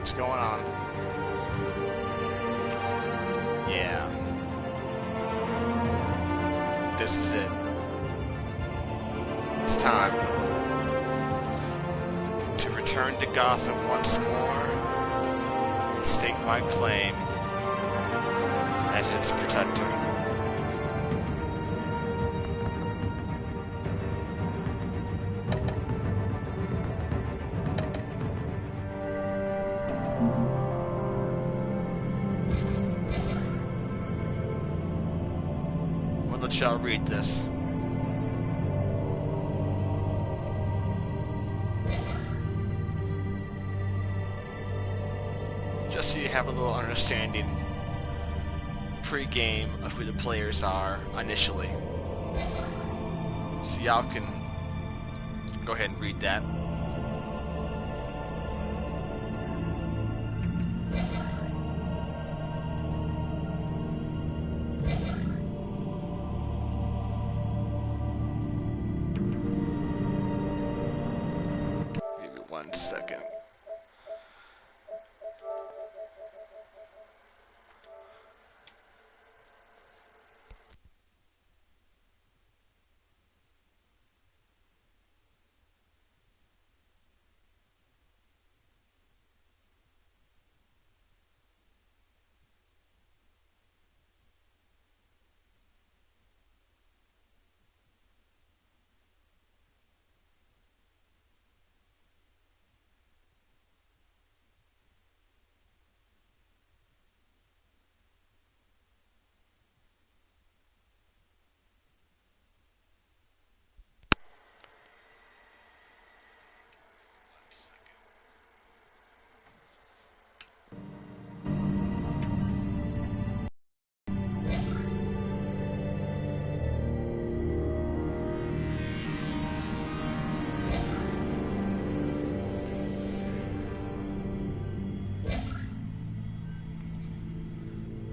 What's going on? Yeah. This is it. It's time to return to Gotham once more and stake my claim as its protector. Shall read this. Just so you have a little understanding pre-game of who the players are initially. So y'all can go ahead and read that. Second.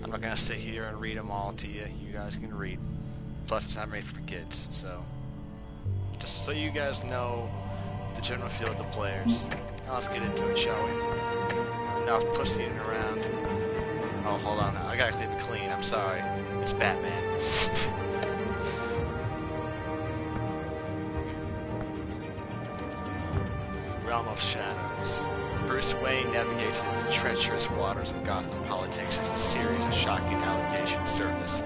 I'm not gonna sit here and read them all to you. You guys can read. Plus, it's not made for kids, so just so you guys know the general feel of the players. Now let's get into it, shall we? Enough pussying around. Oh, hold on. I gotta keep it clean. I'm sorry. It's Batman. Realm of Shadows. Bruce Wayne navigates into the treacherous waters of Gotham politics as a series of shocking allegations surface,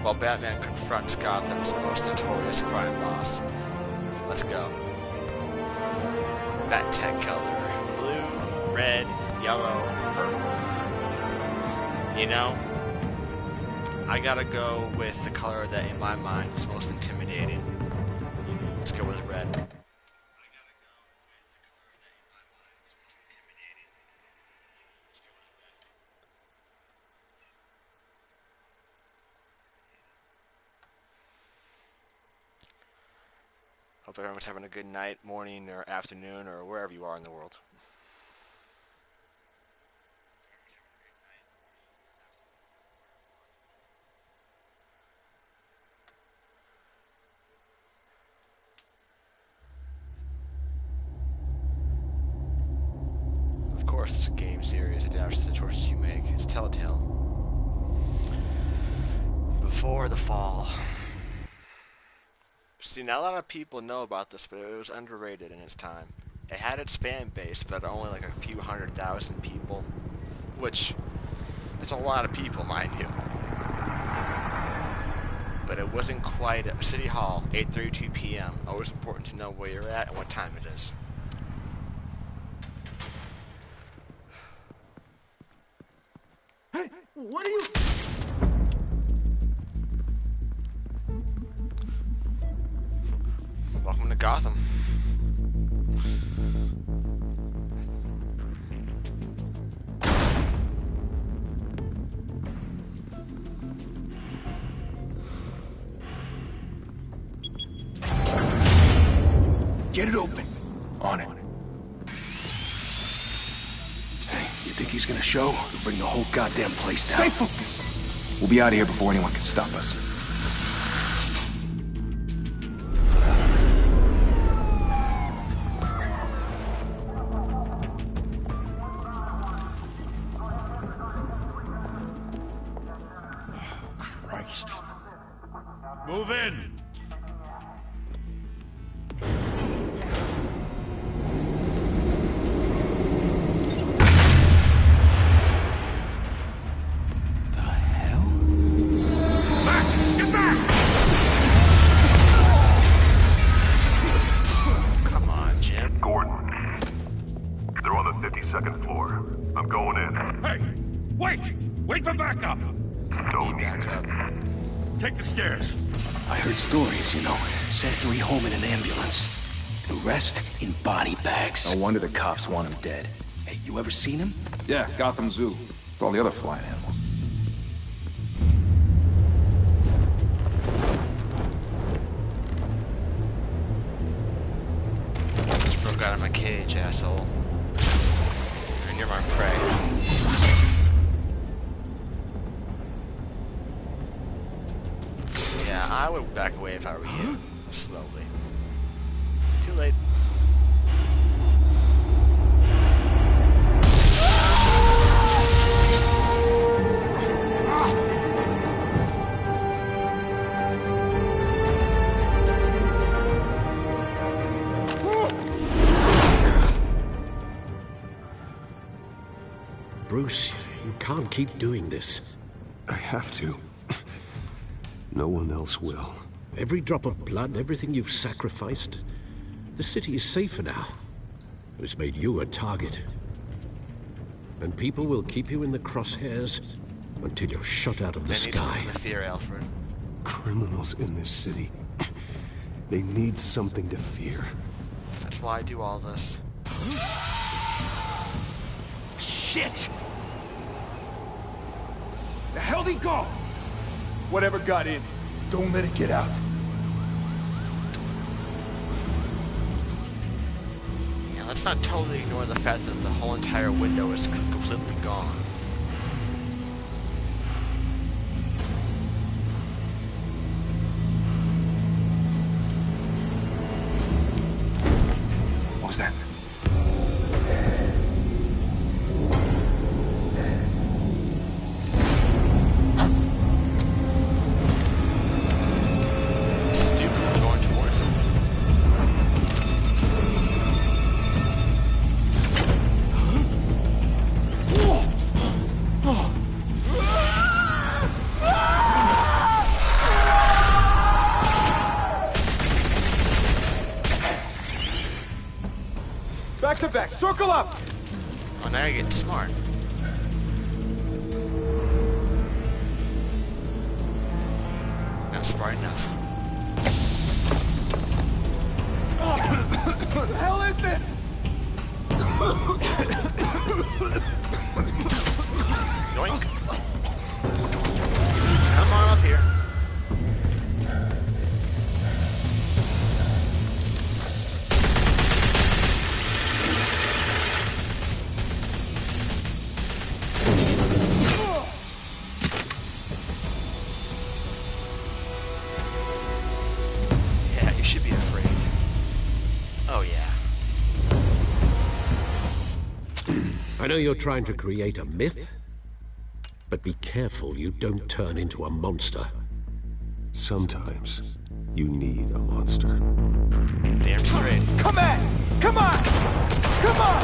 while Batman confronts Gotham's most notorious crime boss. Let's go. Bat tech color. Blue, red, yellow, purple. You know, I gotta go with the color that in my mind is most intimidating. Let's go with red. Hope everyone's having a good night, morning, or afternoon, or wherever you are in the world. Of course, this game series adapts to the choices you make. It's Telltale. Before the Fall. See, not a lot of people know about this, but it was underrated in its time. It had its fan base, but only like a few 100,000 people, which is a lot of people, mind you. But it wasn't quite at City Hall, 8:32 p.m. Always important to know where you're at and what time it is. Hey, what are you? Welcome to Gotham. Get it open. On it. Hey, you think he's gonna show? We'll bring the whole goddamn place down. Stay focused. We'll be out of here before anyone can stop us. Move in! The hell? Back! Get back! Come on, Jim. Gordon. They're on the 52nd floor. I'm going in. Hey! Wait! Wait for backup! Don't need Back it. up. Take the stairs. I heard stories, you know. Sent 3 home in an ambulance. The rest in body bags. No wonder the cops want him dead. Hey, you ever seen him? Yeah, Gotham Zoo. With all the other flying animals. Just broke out of my cage, asshole. And you're my prey. Yeah, I would back away if I were you. Slowly. Too late. Bruce, you can't keep doing this. I have to. No one else will. Every drop of blood, everything you've sacrificed. The city is safer now. It's made you a target. And people will keep you in the crosshairs until you're shot out of the They need sky. something to fear, Alfred. Criminals in this city. They need something to fear. That's why I do all this. Shit! The hell'd he go? Whatever got in, don't let it get out. Yeah, let's not totally ignore the fact that the whole entire window is completely gone. What was that? Stupid going towards him. Back to back, circle up! Oh, now you're getting smart. Not smart enough. What the hell is this? Yoink. Come on up here. Yeah, you should be afraid. Oh yeah. I know you're trying to create a myth, but be careful you don't turn into a monster. Sometimes you need a monster. Damn straight. Come on! Come on! Come on!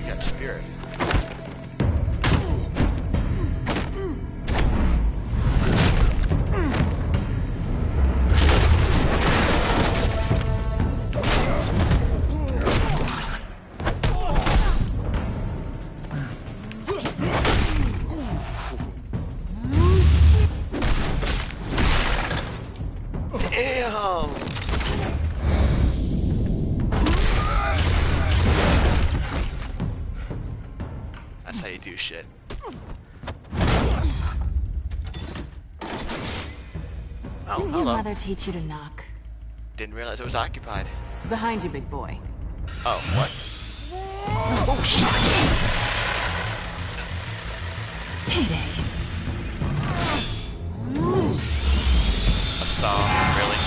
You got spirit. Damn! That's how you do shit. Oh, Didn't your hello. mother teach you to knock? Didn't realize it was occupied. Behind you, big boy. Oh, what? Oh, shit! Payday. A saw, really?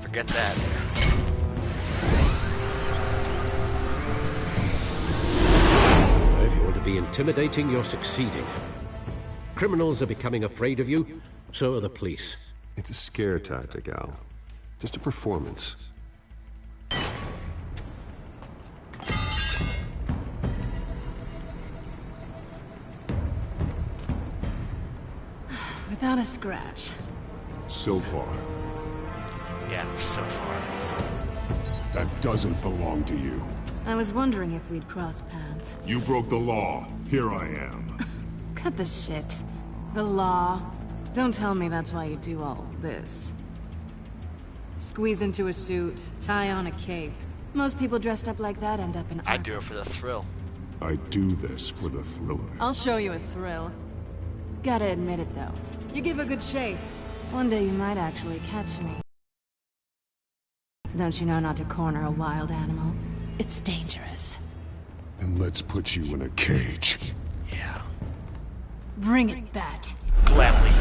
Forget that. If you want to be intimidating, you're succeeding. Criminals are becoming afraid of you, so are the police. It's a scare tactic, Al. Just a performance. Without a scratch. So far. Yeah, so far. That doesn't belong to you. I was wondering if we'd cross paths. You broke the law. Here I am. Cut the shit. The law. Don't tell me that's why you do all this. Squeeze into a suit, tie on a cape. Most people dressed up like that end up in I do it for the thrill. I do this for the thrill of it. I'll show you a thrill. Gotta admit it, though. You give a good chase. One day you might actually catch me. Don't you know not to corner a wild animal? It's dangerous. Then let's put you in a cage. Yeah. Bring it, Bat. Gladly.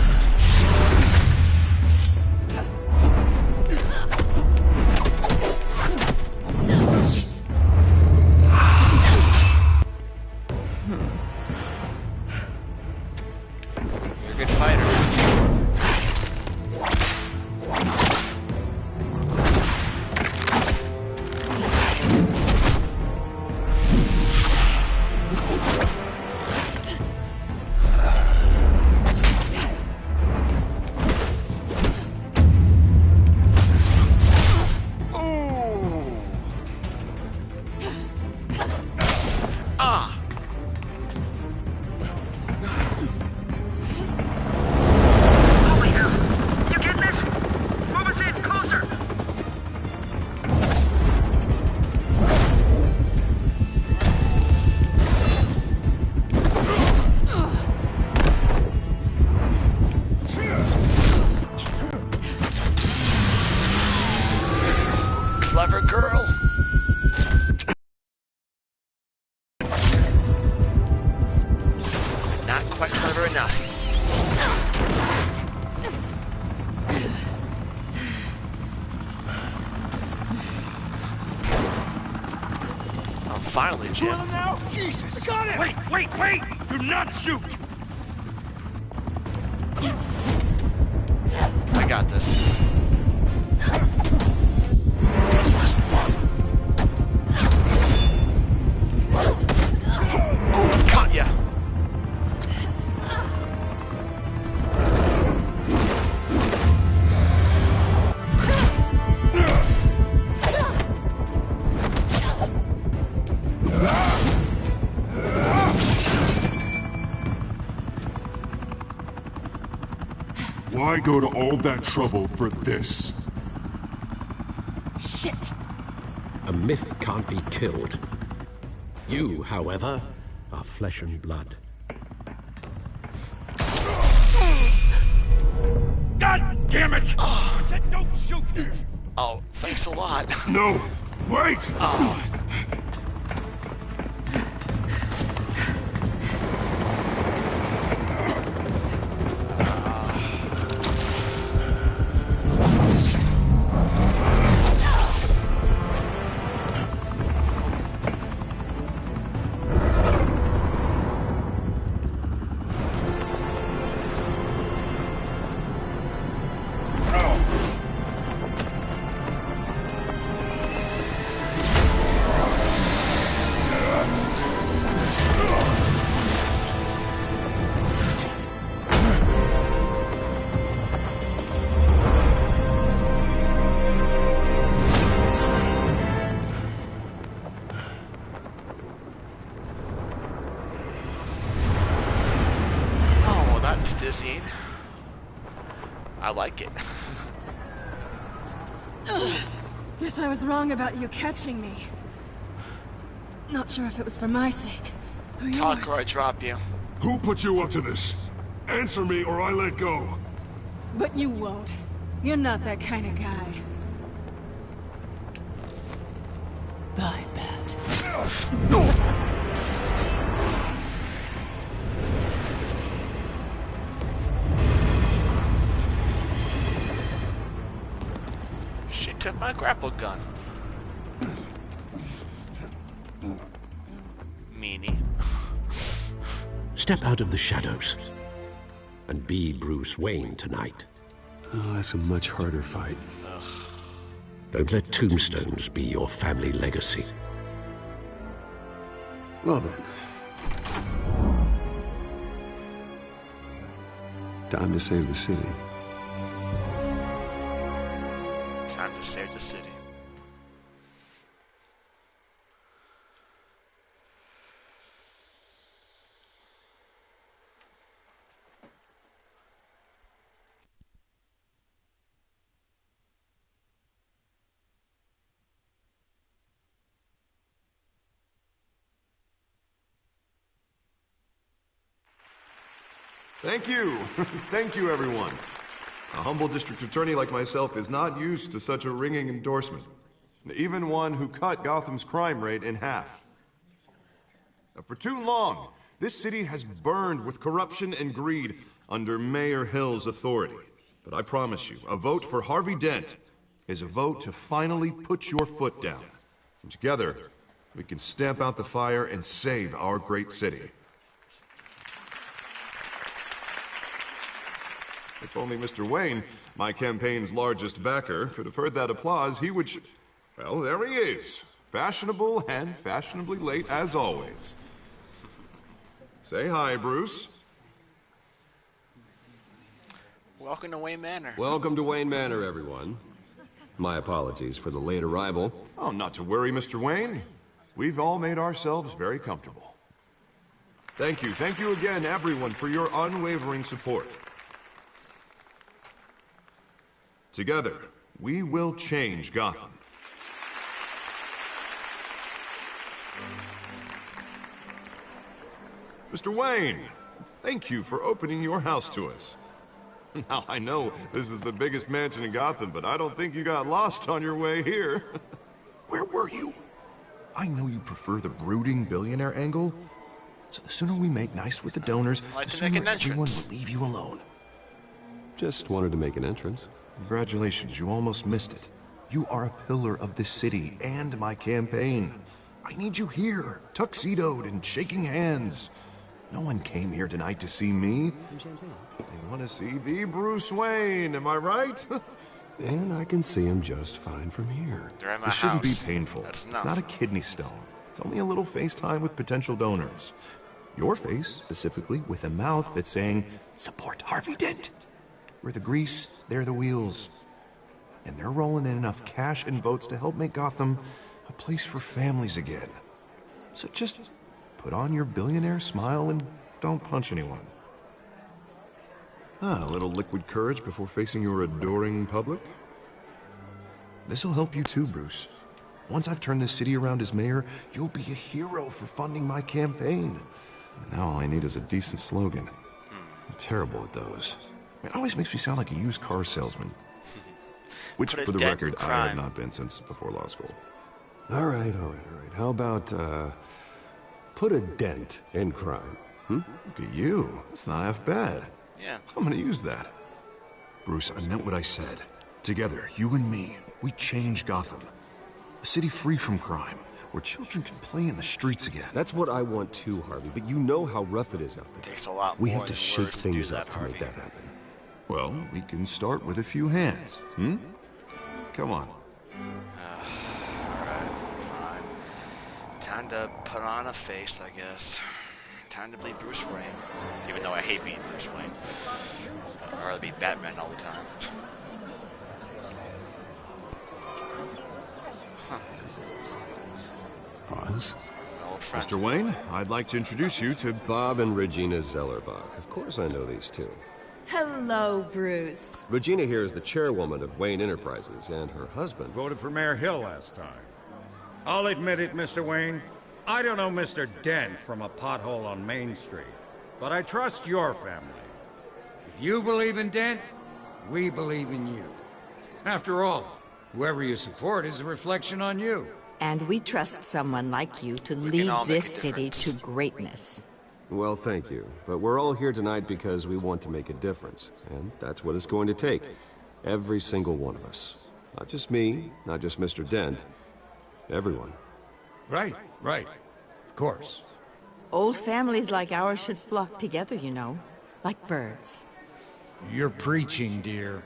You're a good fighter. Clever girl. Not quite clever enough. Oh, finally, Jim. Now? Jesus! I got it! Wait! Do not shoot! I got this. Caught ya. Why go to all that trouble for this? Shit! A myth can't be killed. You, however, are flesh and blood. God damn it! I said don't shoot! Oh, thanks a lot. No! Wait! Oh. It's dizzying. I like it. Guess I was wrong about you catching me. Not sure if it was for my sake. Or Talk yours. or I drop you. Who put you up to this? Answer me or I let go. But you won't. You're not that kind of guy. Bye, Pat. She took my grapple gun. Meanie. Step out of the shadows and be Bruce Wayne tonight. Oh, that's a much harder fight. Don't let tombstones be your family legacy. Well then. Time to save the city. Time to save the city. Thank you. Thank you, everyone. A humble district attorney like myself is not used to such a ringing endorsement. Even one who cut Gotham's crime rate in half. For too long, this city has burned with corruption and greed under Mayor Hill's authority. But I promise you, a vote for Harvey Dent is a vote to finally put your foot down. And together, we can stamp out the fire and save our great city. If only Mr. Wayne, my campaign's largest backer, could have heard that applause, he would well, there he is. Fashionable and fashionably late as always. Say hi, Bruce. Welcome to Wayne Manor. Welcome to Wayne Manor, everyone. My apologies for the late arrival. Oh, not to worry, Mr. Wayne. We've all made ourselves very comfortable. Thank you again, everyone, for your unwavering support. Together, we will change Gotham. Mr. Wayne, thank you for opening your house to us. Now, I know this is the biggest mansion in Gotham, but I don't think you got lost on your way here. Where were you? I know you prefer the brooding billionaire angle, so the sooner we make nice with the donors, Like the to make sooner an everyone entrance. will leave you alone. Just wanted to make an entrance. Congratulations, you almost missed it. You are a pillar of this city and my campaign. I need you here, tuxedoed and shaking hands. No one came here tonight to see me. They want to see the Bruce Wayne, am I right? And I can see him just fine from here. They're at my This shouldn't be house. painful. That's It's enough. not a kidney stone. It's only a little FaceTime with potential donors. Your face, specifically, with a mouth that's saying, support Harvey Dent. We're the grease, they're the wheels. And they're rolling in enough cash and votes to help make Gotham a place for families again. So just put on your billionaire smile and don't punch anyone. A little liquid courage before facing your adoring public. This'll help you too, Bruce. Once I've turned this city around as mayor, you'll be a hero for funding my campaign. Now all I need is a decent slogan. I'm terrible at those. It always makes me sound like a used car salesman. Which, Put a for the dent in record, I have crime. not been since before law school. All right. How about, put a dent in crime? Look at you. That's not half bad. Yeah. I'm gonna use that. Bruce, I meant what I said. Together, you and me, we change Gotham. A city free from crime, where children can play in the streets again. That's what I want too, Harvey, but you know how rough it is out there. Takes a lot We more have to than shake words to do things that, up to make Harvey. that happen. Well, we can start with a few hands, Come on. Alright, fine. Time to put on a face, I guess. Time to be Bruce Wayne. Even though I hate being Bruce Wayne. Or I'd be Batman all the time. Pause. Old friend. Mr. Wayne, I'd like to introduce you to Bob and Regina Zellerbach. Of course I know these two. Hello, Bruce. Regina here is the chairwoman of Wayne Enterprises, and her husband... Voted for Mayor Hill last time. I'll admit it, Mr. Wayne. I don't know Mr. Dent from a pothole on Main Street, but I trust your family. If you believe in Dent, we believe in you. After all, whoever you support is a reflection on you. And we trust someone like you to We can lead all make this a city difference. to greatness. Well, thank you. But we're all here tonight because we want to make a difference. And that's what it's going to take. Every single one of us. Not just me, not just Mr. Dent. Everyone. Right. Of course. Old families like ours should flock together, you know. Like birds. You're preaching, dear.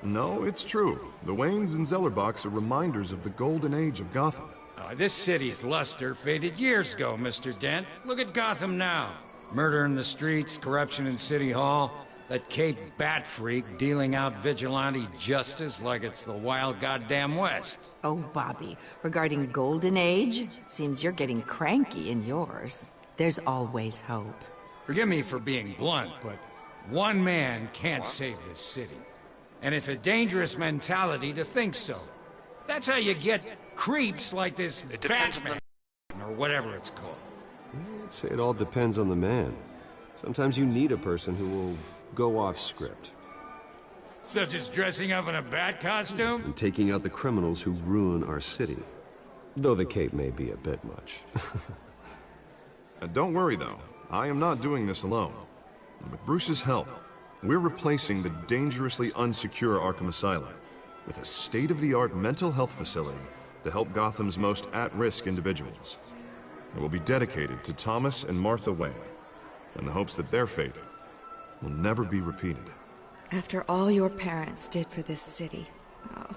No, it's true. The Waynes and Zellerbachs are reminders of the golden age of Gotham. This city's luster faded years ago, Mr. Dent. Look at Gotham now. Murder in the streets, corruption in City Hall, that Cape Bat freak dealing out vigilante justice like it's the wild goddamn West. Oh, Bobby, regarding Golden Age, it seems you're getting cranky in yours. There's always hope. Forgive me for being blunt, but one man can't save this city. And it's a dangerous mentality to think so. That's how you get creeps like this Batman, or whatever it's called. I'd say it all depends on the man. Sometimes you need a person who will go off script. Such as dressing up in a bat costume? And taking out the criminals who ruin our city. Though the cape may be a bit much. Don't worry, though. I am not doing this alone. With Bruce's help, we're replacing the dangerously unsecure Arkham Asylum with a state-of-the-art mental health facility to help Gotham's most at-risk individuals. It will be dedicated to Thomas and Martha Wayne, in the hopes that their fate will never be repeated. After all your parents did for this city, oh,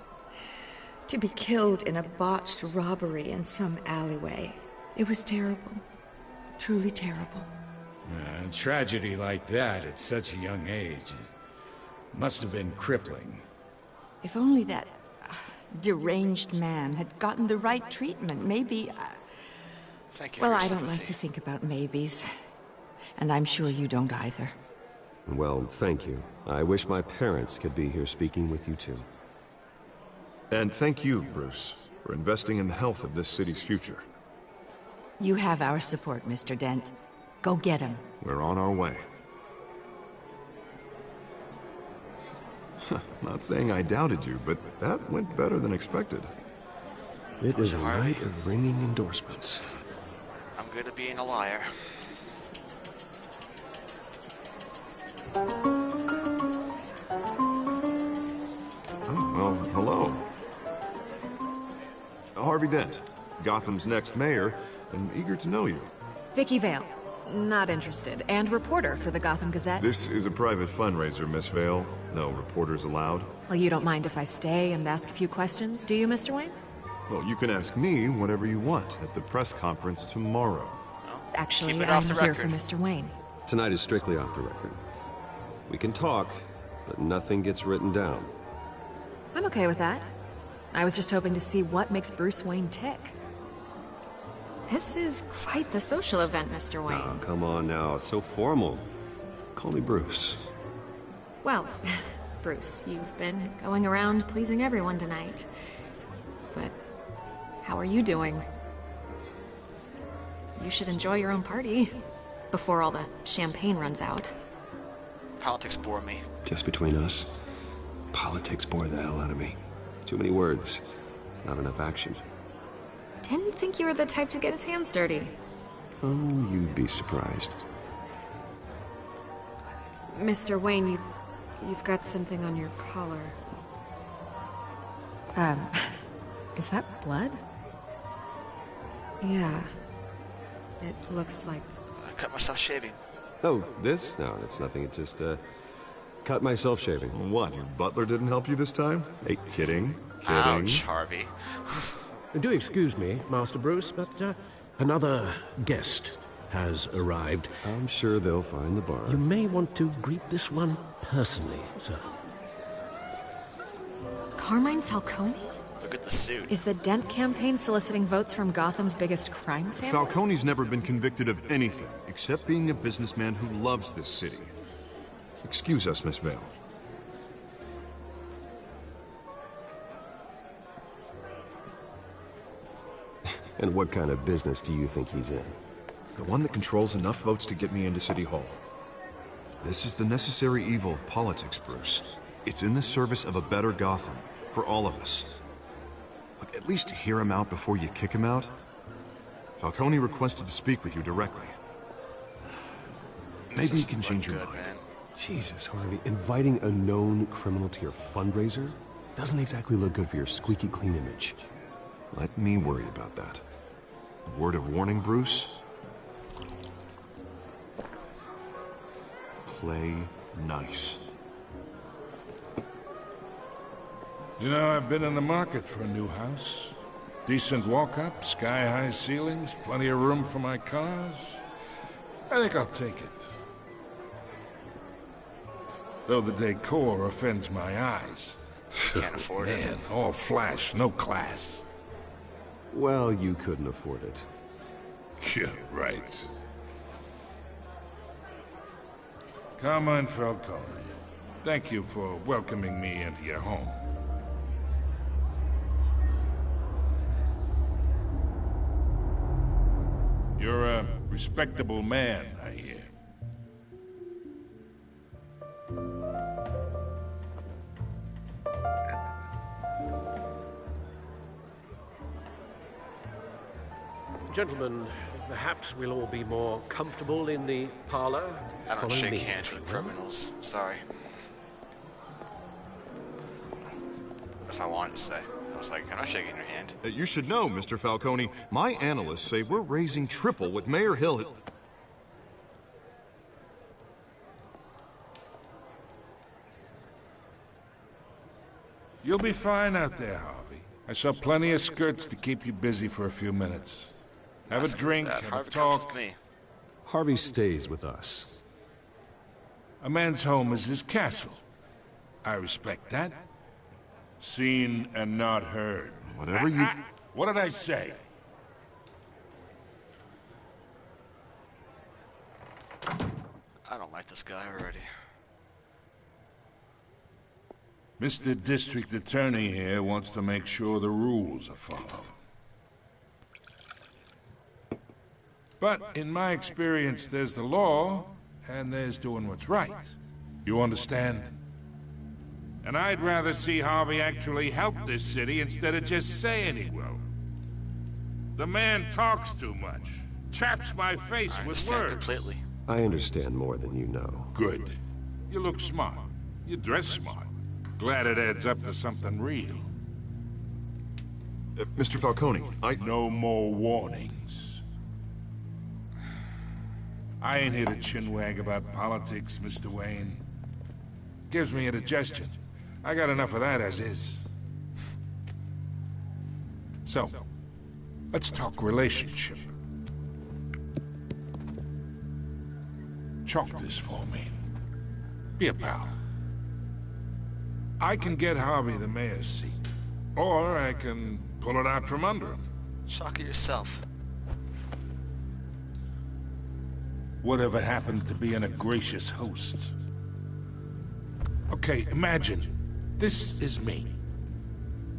to be killed in a botched robbery in some alleyway, it was terrible. Truly terrible. A tragedy like that at such a young age must have been crippling. If only that deranged man had gotten the right treatment, maybe... Thank you Well, for your I don't like sympathy. to think about maybes. And I'm sure you don't either. Well, thank you. I wish my parents could be here speaking with you too. And thank you, Bruce, for investing in the health of this city's future. You have our support, Mr. Dent. Go get him. We're on our way. Not saying I doubted you, but that went better than expected. It is a night of ringing endorsements. I'm good at being a liar. Oh, well, hello. Harvey Dent, Gotham's next mayor, and eager to know you. Vicky Vale. Not interested. And reporter for the Gotham Gazette. This is a private fundraiser, Miss Vale. No reporters allowed. Well, you don't mind if I stay and ask a few questions, do you, Mr. Wayne? Well, you can ask me whatever you want at the press conference tomorrow. Actually, Keep it I'm off the here for record. Mr. Wayne. Tonight is strictly off the record. We can talk, but nothing gets written down. I'm okay with that. I was just hoping to see what makes Bruce Wayne tick. This is quite the social event, Mr. Wayne. Oh, come on now, it's so formal. Call me Bruce. Well, Bruce, you've been going around pleasing everyone tonight. But how are you doing? You should enjoy your own party before all the champagne runs out. Politics bore me. Just between us, politics bore the hell out of me. Too many words, not enough action. Didn't think you were the type to get his hands dirty. Oh, you'd be surprised. Mr. Wayne, you've got something on your collar. Is that blood? Yeah. It looks like... I cut myself shaving. Oh, this? No, it's nothing. It just, cut myself shaving. What, your butler didn't help you this time? Hey, kidding. Ouch, Harvey. Do excuse me, Master Bruce, but another guest has arrived. I'm sure they'll find the bar. You may want to greet this one personally, sir. Carmine Falcone? Look at the suit. Is the Dent campaign soliciting votes from Gotham's biggest crime family? Falcone's never been convicted of anything except being a businessman who loves this city. Excuse us, Miss Vale. And what kind of business do you think he's in? The one that controls enough votes to get me into City Hall. This is the necessary evil of politics, Bruce. It's in the service of a better Gotham, for all of us. Look, at least hear him out before you kick him out. Falcone requested to speak with you directly. Maybe he can change your mind. Man. Jesus, Harvey, inviting a known criminal to your fundraiser doesn't exactly look good for your squeaky clean image. Let me worry about that. A word of warning, Bruce. Play nice. You know, I've been in the market for a new house. Decent walk-up, sky-high ceilings, plenty of room for my cars. I think I'll take it. Though the decor offends my eyes. Can't afford it. Man, all flash, no class. Well, you couldn't afford it. Yeah, right. Carmine Falcone, thank you for welcoming me into your home. You're a respectable man, I hear. Gentlemen, perhaps we'll all be more comfortable in the parlor. I don't Follow shake me, hands with gentlemen. criminals. Sorry. That's what I wanted to say. I was like, I'm not shaking your hand. You should know, Mr. Falcone, my analysts say we're raising triple what Mayor Hill had... You'll be fine out there, Harvey. I saw plenty of skirts to keep you busy for a few minutes. Have a drink, have a Harvey comes talk. with me. Harvey stays with us. A man's home is his castle. I respect that. Seen and not heard. Whatever you... What did I say? I don't like this guy already. Mr. District Attorney here wants to make sure the rules are followed. But in my experience, there's the law, and there's doing what's right. You understand? And I'd rather see Harvey actually help this city instead of just saying he will. The man talks too much. Chaps my face I with understand words. completely. I understand more than you know. Good. You look smart. You dress smart. Glad it adds up to something real. Mr. Falcone, No more warnings. I ain't here to chinwag about politics, Mr. Wayne. Gives me indigestion. I got enough of that as is. So, let's talk relationship. Chalk this for me. Be a pal. I can get Harvey the mayor's seat. Or I can pull it out from under him. Shock it yourself. Whatever happened to being a gracious host? Okay, imagine. This is me.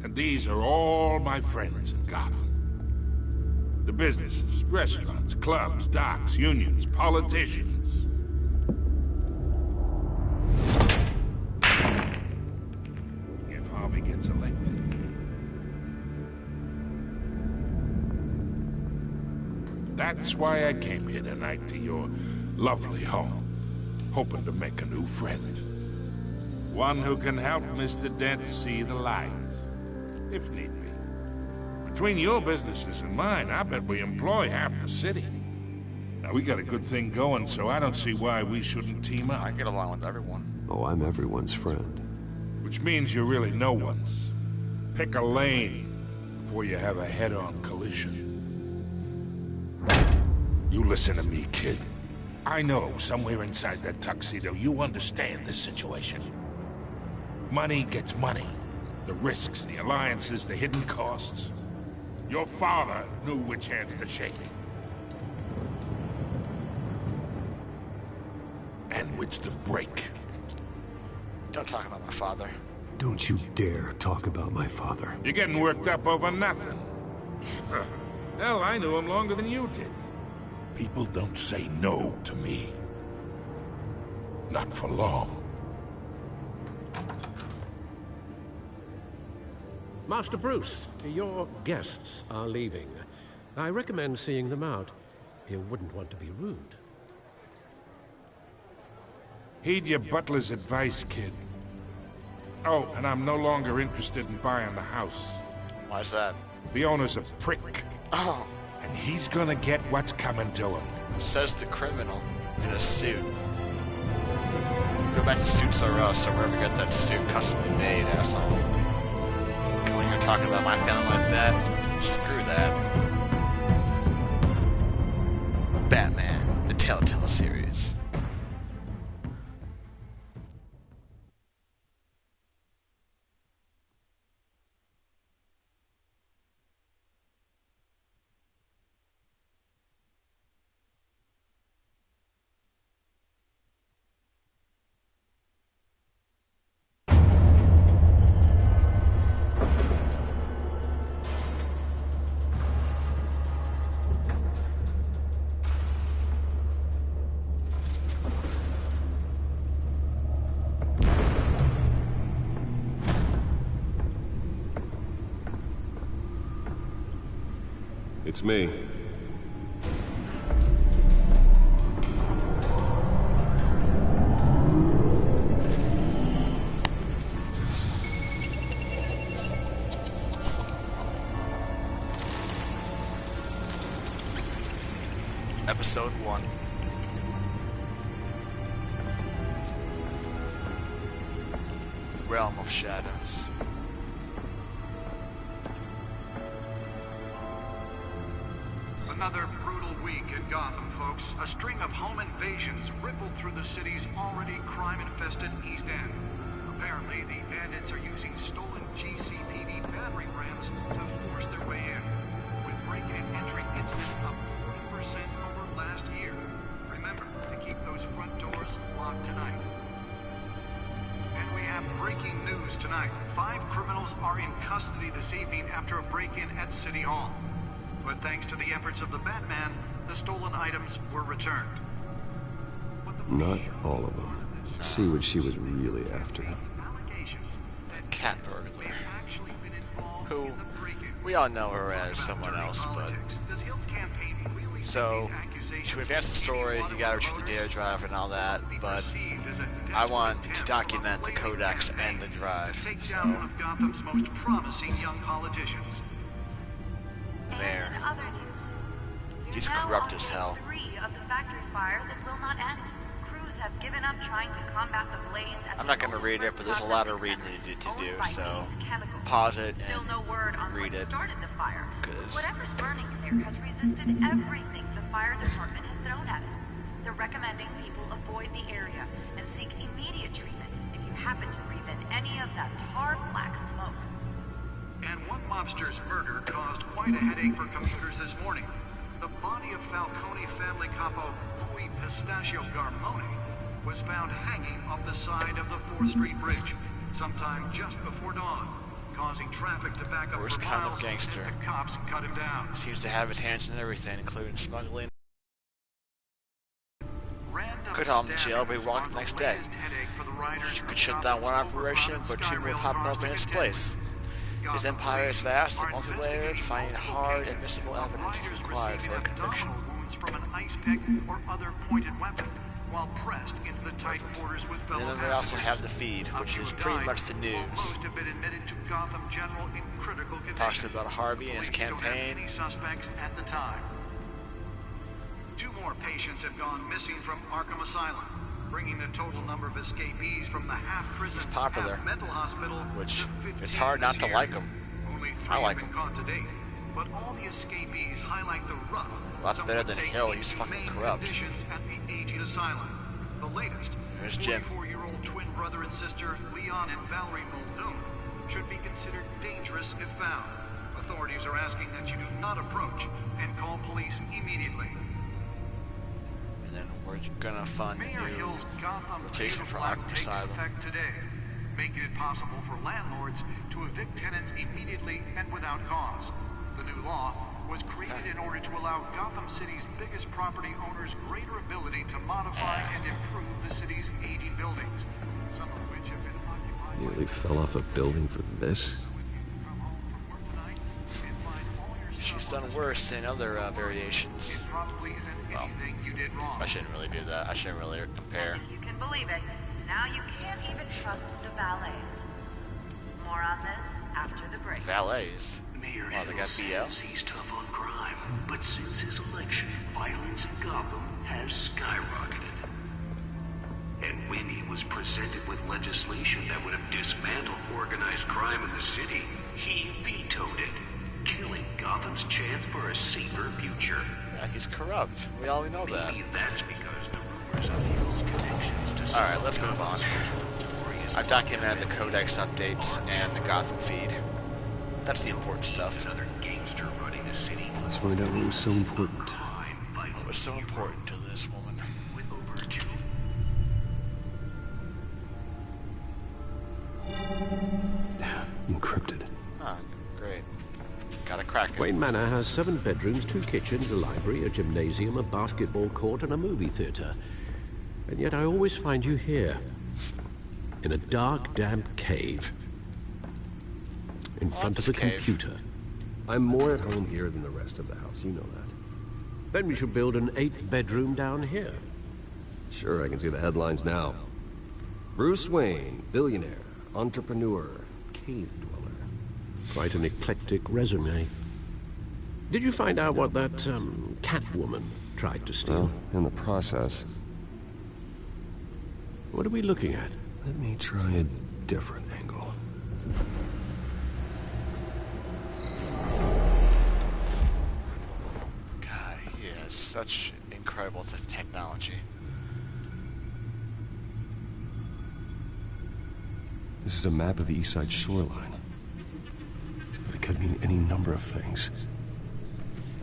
And these are all my friends in Gotham. The businesses, restaurants, clubs, docks, unions, politicians. If Harvey gets elected. That's why I came here tonight to your lovely home, hoping to make a new friend. One who can help Mr. Dent see the light, if need be. Between your businesses and mine, I bet we employ half the city. Now, we got a good thing going, so I don't see why we shouldn't team up. I get along with everyone. Oh, I'm everyone's friend. Which means you're really no one's. Pick a lane before you have a head-on collision. You listen to me, kid. I know somewhere inside that tuxedo you understand this situation. Money gets money. The risks, the alliances, the hidden costs. Your father knew which hands to shake. And which to break. Don't talk about my father. Don't you dare talk about my father. You're getting worked up over nothing. Hell, I knew him longer than you did. People don't say no to me. Not for long. Master Bruce, your guests are leaving. I recommend seeing them out. You wouldn't want to be rude. Heed your butler's advice, kid. Oh, and I'm no longer interested in buying the house. Why's that? The owner's a prick. Oh. And he's gonna get what's coming to him. Says the criminal in a suit. Go back to Suits R Us or wherever you got that suit customly made, asshole. When you're talking about my family like that, screw that. Batman, the Telltale series. It's me. Episode 1. Realm of Shadows. Another brutal week in Gotham, folks. A string of home invasions rippled through the city's already crime-infested East End. Apparently, the bandits are using stolen GCPD battering rams to force their way in, with break-in and entry incidents up 40% over last year. Remember to keep those front doors locked tonight. And we have breaking news tonight. 5 criminals are in custody this evening after a break-in at City Hall. But thanks to the efforts of the Batman, the stolen items were returned. Not all of them. See what she was really after. Cat burglar. Who we all know her as someone else, but so to advance the story, you gotta shoot the data drive and all that. But I want to document the codex and the drive. So. One of Gotham's most promising young politicians. There. And in other news, He's corrupt as hell. Of the factory fire that will not end. Crews have given up trying to combat the blaze. I'm not going to read it, but there's a lot of reading to do, so pause it and read it. Because whatever's burning in there has resisted everything the fire department has thrown at it. They're recommending people avoid the area and seek immediate treatment if you happen to breathe in any of that tar black smoke. And one mobster's murder caused quite a headache for commuters this morning. The body of Falcone family capo Louis Pistachio Garmone was found hanging off the side of the 4th Street Bridge sometime just before dawn, causing traffic to back up worst for kind miles of gangster. as the cops cut him down. Seems to have his hands in everything, including smuggling. Could haul him to jail, but he walked the next day. Could shut down one operation, but 2 will pop up in its place. His empire is vast and multi-layered, finding hard admissible evidence is required for a conviction. From an ice pick or other pointed weapon, while pressed into the tight quarters with fellow and then we also have the feed, which is pretty much the news. Have been admitted to Gotham General in critical condition. Talks about Harvey and his campaign. Any suspects at the time. 2 more patients have gone missing from Arkham Asylum, bringing the total number of escapees from the half-prison, half-mental hospital which to 15 it's hard not to like him. Only 3 I like have been him. caught to date, but all the escapees highlight the rough, Lots better than Hill. He's fucking corrupt. conditions at the aging asylum. The latest, There's Jim. 44-year-old twin brother and sister Leon and Valerie Muldoon should be considered dangerous if found. Authorities are asking that you do not approach and call police immediately. And then we're gonna fund a Mayor new Hill's Gotham rotation for Black Arkham takes Asylum. effect today, making it possible for landlords to evict tenants immediately and without cause. The new law was created in order to allow Gotham City's biggest property owners greater ability to modify and improve the city's aging buildings, some of which have been occupied. Nearly fell off a building for this. She's done worse in other variations. Well, I shouldn't really do that. I shouldn't really compare. If you can believe it, now you can't even trust the valets. More on this after the break. Valets? Mayor Wow, they got BL? says he's tough on crime, but since his election, violence in Gotham has skyrocketed. And when he was presented with legislation that would have dismantled organized crime in the city, he vetoed it, killing Gotham's chance for a safer future. Yeah, he's corrupt. We all know that. Maybe that's because the rumors of Hill's connections to Alright, let's move on. I've documented the Codex updates and the Gotham feed. That's the important stuff. Another gangster running the city. Let's find out what was so important. What was so important to this woman? With over 2 Encrypted. Ah, great. Gotta crack it. Wayne Manor has 7 bedrooms, 2 kitchens, a library, a gymnasium, a basketball court, and a movie theater. And yet I always find you here. In a dark, damp cave. In front of a computer. I'm more at home here than the rest of the house, you know that. Then we should build an 8th bedroom down here. Sure, I can see the headlines now. Bruce Wayne, billionaire, entrepreneur, cave dweller. Quite an eclectic resume. Did you find out what that, Catwoman tried to steal? Well, in the process. What are we looking at? Let me try a different angle. God, he has such incredible technology. This is a map of the East Side shoreline. But it could mean any number of things.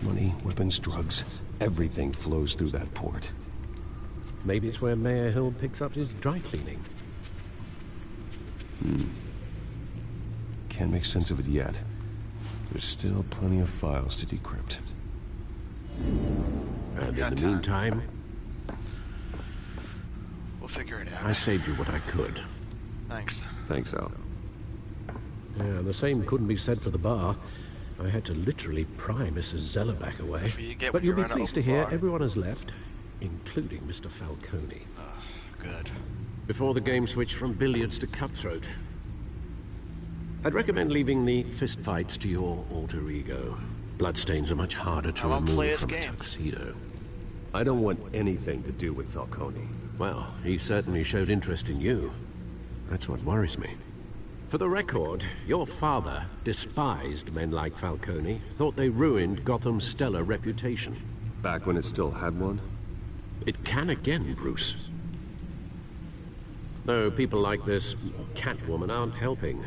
Money, weapons, drugs, everything flows through that port. Maybe it's where Mayor Hill picks up his dry cleaning. Can't make sense of it yet. There's still plenty of files to decrypt. And in the meantime, we'll figure it out. I saved you what I could. Thanks. Thanks, Al. Yeah, the same couldn't be said for the bar. I had to literally pry Mrs. Zellerback away. But you'll be pleased to hear everyone has left, including Mr. Falcone. Oh, good. Before the game switched from billiards to cutthroat. I'd recommend leaving the fistfights to your alter ego. Bloodstains are much harder to remove from a tuxedo. I don't want anything to do with Falcone. Well, he certainly showed interest in you. That's what worries me. For the record, your father despised men like Falcone, thought they ruined Gotham's stellar reputation. Back when it still had one? It can again, Bruce. Though people like this Catwoman aren't helping.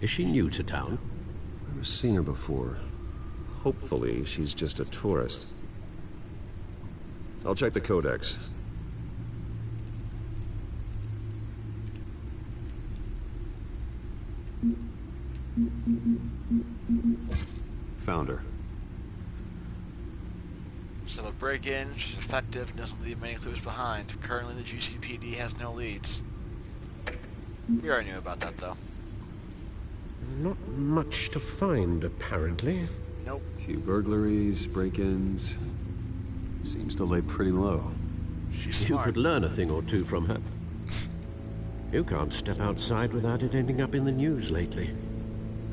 Is she new to town? I've never seen her before. Hopefully, she's just a tourist. I'll check the Codex. Found her. So a break-in, she's effective, and doesn't leave many clues behind. Currently, the GCPD has no leads. We already knew about that, though. Not much to find, apparently. Nope. Few burglaries, break-ins. Seems to lay pretty low. She's You smart. could learn a thing or two from her. You can't step outside without it ending up in the news lately.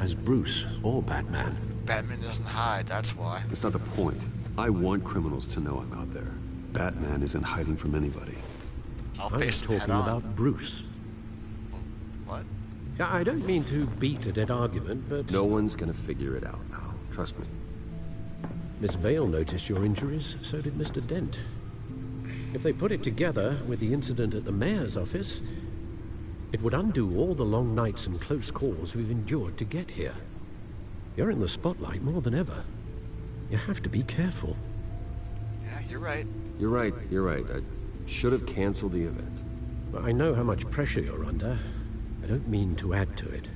As Bruce or Batman. Batman doesn't hide, that's why. That's not the point. I want criminals to know I'm out there. Batman isn't hiding from anybody. I'll I was face him head talking on. about Bruce. What? Yeah, I don't mean to beat a dead argument, but... No one's gonna figure it out now. Trust me. Miss Vale noticed your injuries, so did Mr. Dent. If they put it together with the incident at the mayor's office, it would undo all the long nights and close calls we've endured to get here. You're in the spotlight more than ever. You have to be careful. Yeah, you're right. You're right, you're right. I should have canceled the event. But I know how much pressure you're under. I don't mean to add to it.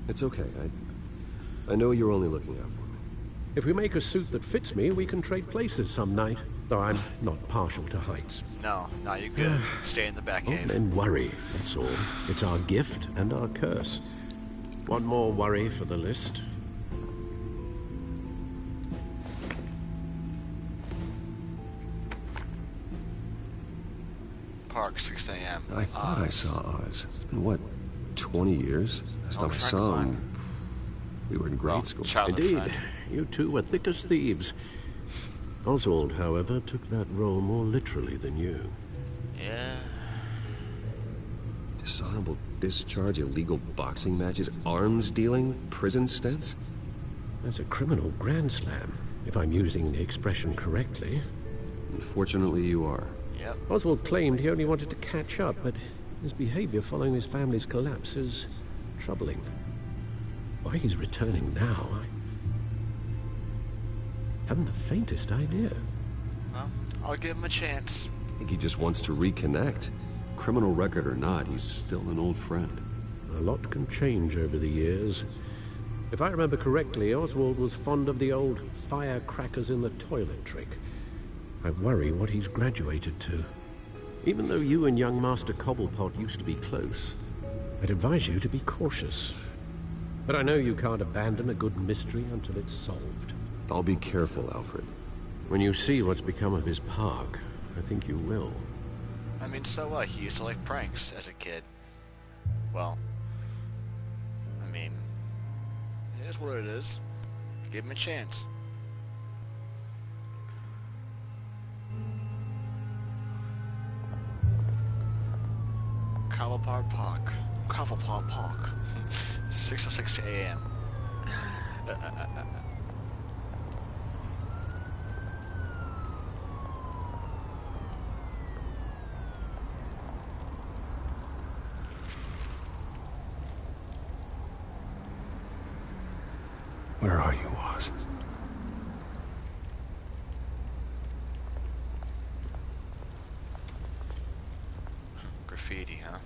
It's okay. I know you're only looking out for me. If we make a suit that fits me, we can trade places some night. Though I'm not partial to heights. No, you good. Stay in the back cave. Men worry, that's all. It's our gift and our curse. One more worry for the list. Park, 6 a.m. I thought I saw Oz. It's been, what, 20 years? Last time I saw him, we were in grade school. Indeed. Friend. You two were thick as thieves. Oswald, however, took that role more literally than you. Yeah. Dishonorable discharge, illegal boxing matches, arms dealing, prison stints? That's a criminal grand slam, if I'm using the expression correctly. Unfortunately, you are. Yep. Oswald claimed he only wanted to catch up, but his behavior following his family's collapse is troubling. Why he's returning now, I haven't the faintest idea. Well, I'll give him a chance. I think he just wants to reconnect. Criminal record or not, he's still an old friend. A lot can change over the years. If I remember correctly, Oswald was fond of the old firecrackers in the toilet trick. I worry what he's graduated to. Even though you and young Master Cobblepot used to be close, I'd advise you to be cautious. But I know you can't abandon a good mystery until it's solved. I'll be careful, Alfred. When you see what's become of his park, I think you will. I mean, so what? He used to like pranks as a kid. Well, I mean, it is what it is. Give him a chance. Cobblepot Park. Cobblepot Park. 6:06 a.m. Where are you, Oz? Graffiti, huh?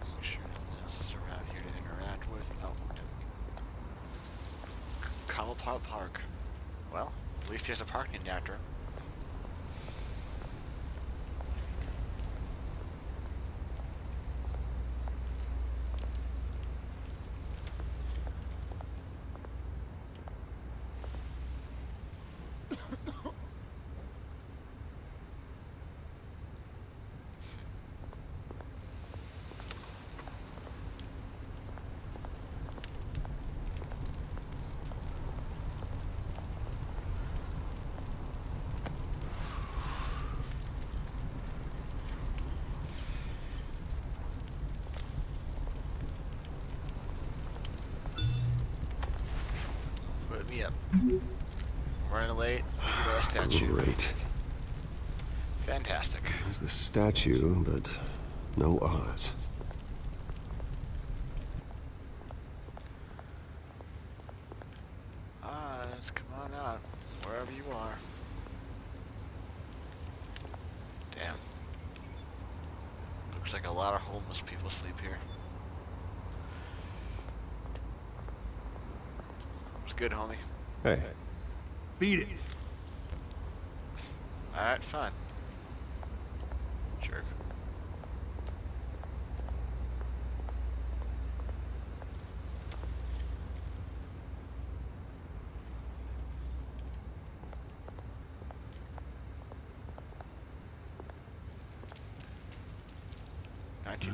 Make sure nothing else is around here to interact with. Oh. Cobblepot Park. Well, at least he has a park named after him. Put me up. I'm running late. Look at that statue. Great. Fantastic. There's the statue, but no Oz. Oz, come on out. Wherever you are. Damn. Looks like a lot of homeless people sleep here. It's good, homie. Hey. Beat it. Alright, fine. Jerk.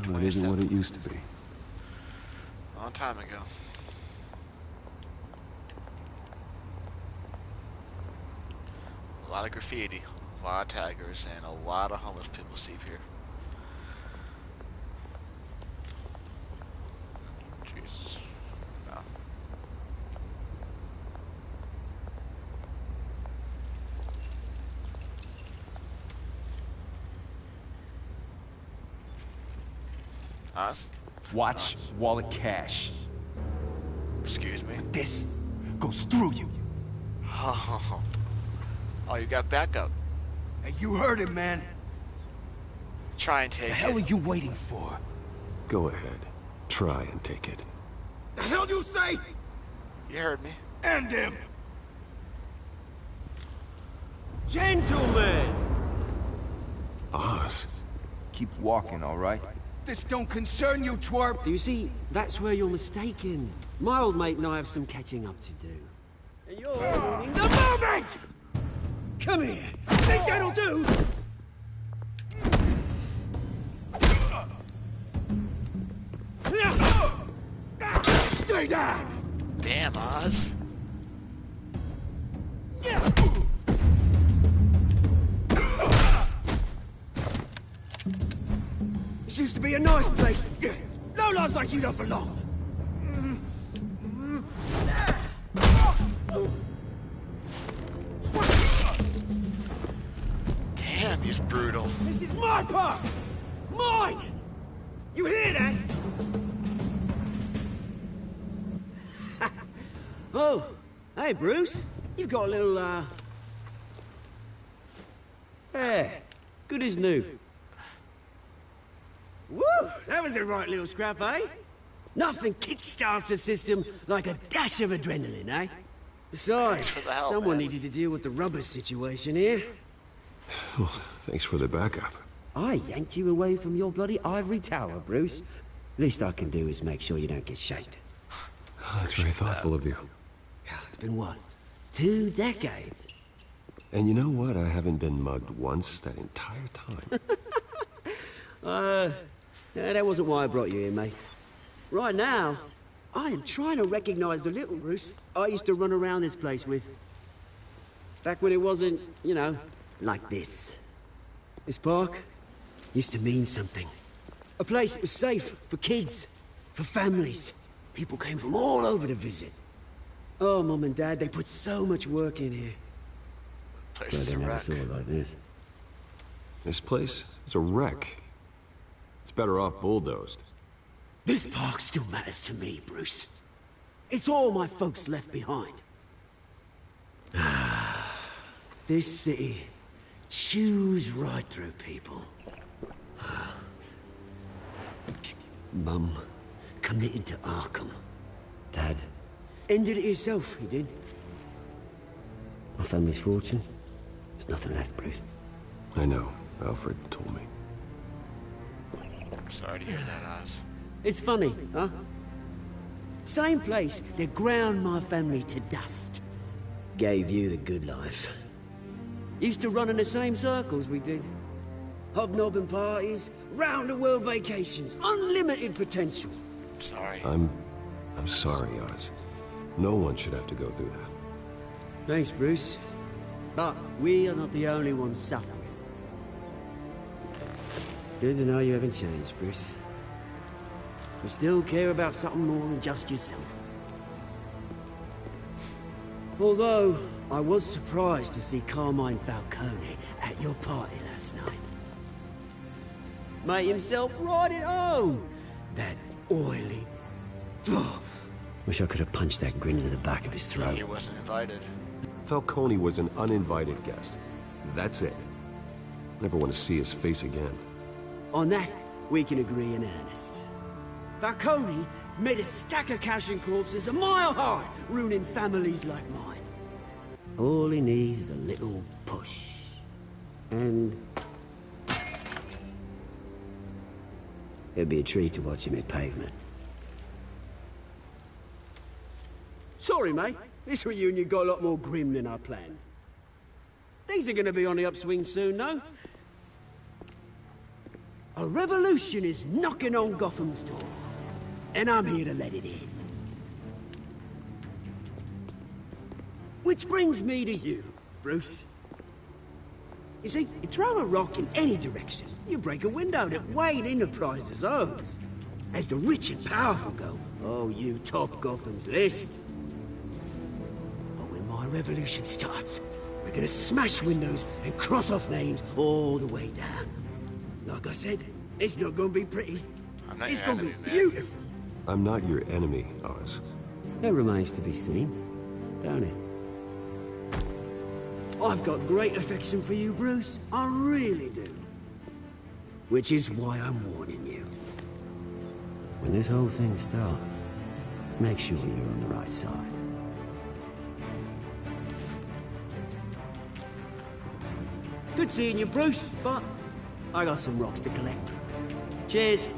Well, it isn't what it used to be. A long time ago. A lot of graffiti, a lot of taggers, and a lot of homeless people sleep here. Jesus. No. Oz? Watch wallet cash. Excuse me? This goes through you. Oh, you got backup. Hey, you heard it, man. Try and take it. The hell are you waiting for? Go ahead. Try and take it. The hell do you say? You heard me. End him! Gentlemen! Oz. Keep walking, all right? This don't concern you, twerp! Do you see, that's where you're mistaken. My old mate and I have some catching up to do. And you're ruining the moment! Come here! Think that'll do? Stay down! Damn, Oz. This used to be a nice place. No lives like you don't belong. Damn, he's brutal. This is my park! Mine! You hear that? Oh, hey, Bruce. You've got a little, Yeah, good as new. Woo! That was a right little scrap, eh? Nothing kickstarts the system like a dash of adrenaline, eh? Besides, someone needed to deal with the rubber situation here. Well, thanks for the backup. I yanked you away from your bloody ivory tower, Bruce. Least I can do is make sure you don't get shaked. Oh, that's very thoughtful of you. It's been what? 2 decades? And you know what? I haven't been mugged once that entire time. Yeah, that wasn't why I brought you here, mate. Right now, I am trying to recognize the little Bruce I used to run around this place with. Back when it wasn't, you know, like this. This park used to mean something. A place that was safe for kids, for families. People came from all over to visit. Oh, Mum and Dad, they put so much work in here. Place I never saw it like this. This place is a wreck. It's better off bulldozed. This park still matters to me, Bruce. It's all my folks left behind. This city chews right through people. Mum committed to Arkham. Dad ended it himself, he did. My family's fortune, there's nothing left, Bruce. I know. Alfred told me. Sorry to hear that, Oz. It's funny, huh? Same place that ground my family to dust. Gave you the good life. Used to run in the same circles we did. Hobnobbing parties, round-the-world vacations, unlimited potential. Sorry. I'm sorry, Oz. No one should have to go through that. Thanks, Bruce. But we are not the only ones suffering. Good to know you haven't changed, Bruce. You still care about something more than just yourself. Although, I was surprised to see Carmine Falcone at your party last night. Made himself right at home. That oily... Oh, wish I could have punched that grin into the back of his throat. He wasn't invited. Falcone was an uninvited guest. That's it. Never want to see his face again. On that, we can agree in earnest. Falcone made a stack of cash and corpses a mile high, ruining families like mine. All he needs is a little push. And... it'd be a treat to watch him hit pavement. Sorry, mate. This reunion got a lot more grim than I planned. Things are gonna be on the upswing soon, though. A revolution is knocking on Gotham's door. And I'm here to let it in. Which brings me to you, Bruce. You see, you throw a rock in any direction, you break a window that Wayne Enterprises owns. As the rich and powerful go, oh, you top Gotham's list. But when my revolution starts, we're gonna smash windows and cross off names all the way down. Like I said, it's not gonna be pretty. It's gonna be beautiful. I'm not your enemy, Oz. That remains to be seen. don't it? I've got great affection for you, Bruce. I really do. Which is why I'm warning you. When this whole thing starts, make sure you're on the right side. Good seeing you, Bruce, but I got some rocks to collect. Cheers.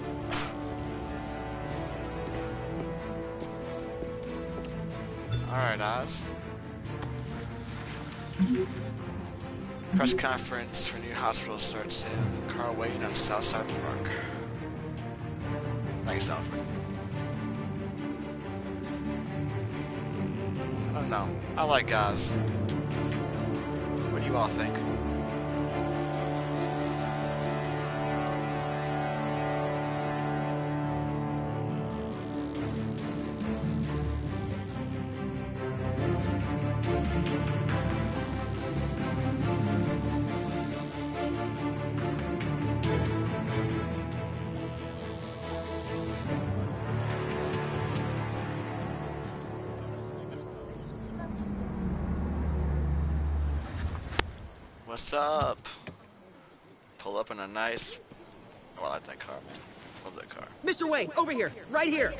Alright, Oz. Press conference for new hospital starts soon. Car waiting on south side of the park. Thanks, Alfred. I don't know. I like Oz. What do you all think? What's up? Pull up in a nice... Oh, I like that car, man. Love that car. Mr. Wayne, over here. Right here.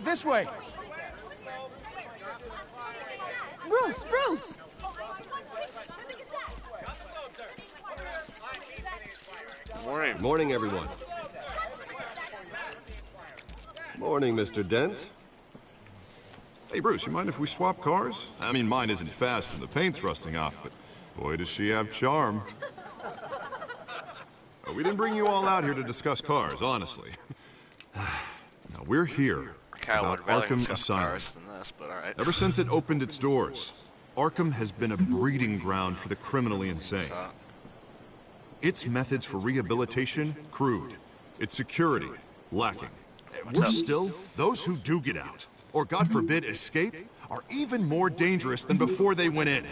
This way. Bruce, Bruce! Morning. Morning, everyone. Morning, Mr. Dent. Hey, Bruce, you mind if we swap cars? I mean, mine isn't fast and the paint's rusting off, but boy, does she have charm. We didn't bring you all out here to discuss cars, honestly. Now, we're here about Arkham Asylum. Than this, but all right. Ever since it opened its doors, Arkham has been a breeding ground for the criminally insane. Its methods for rehabilitation, crude. Its security, lacking. Worse still, those who do get out, or God forbid escape, are even more dangerous than before they went in.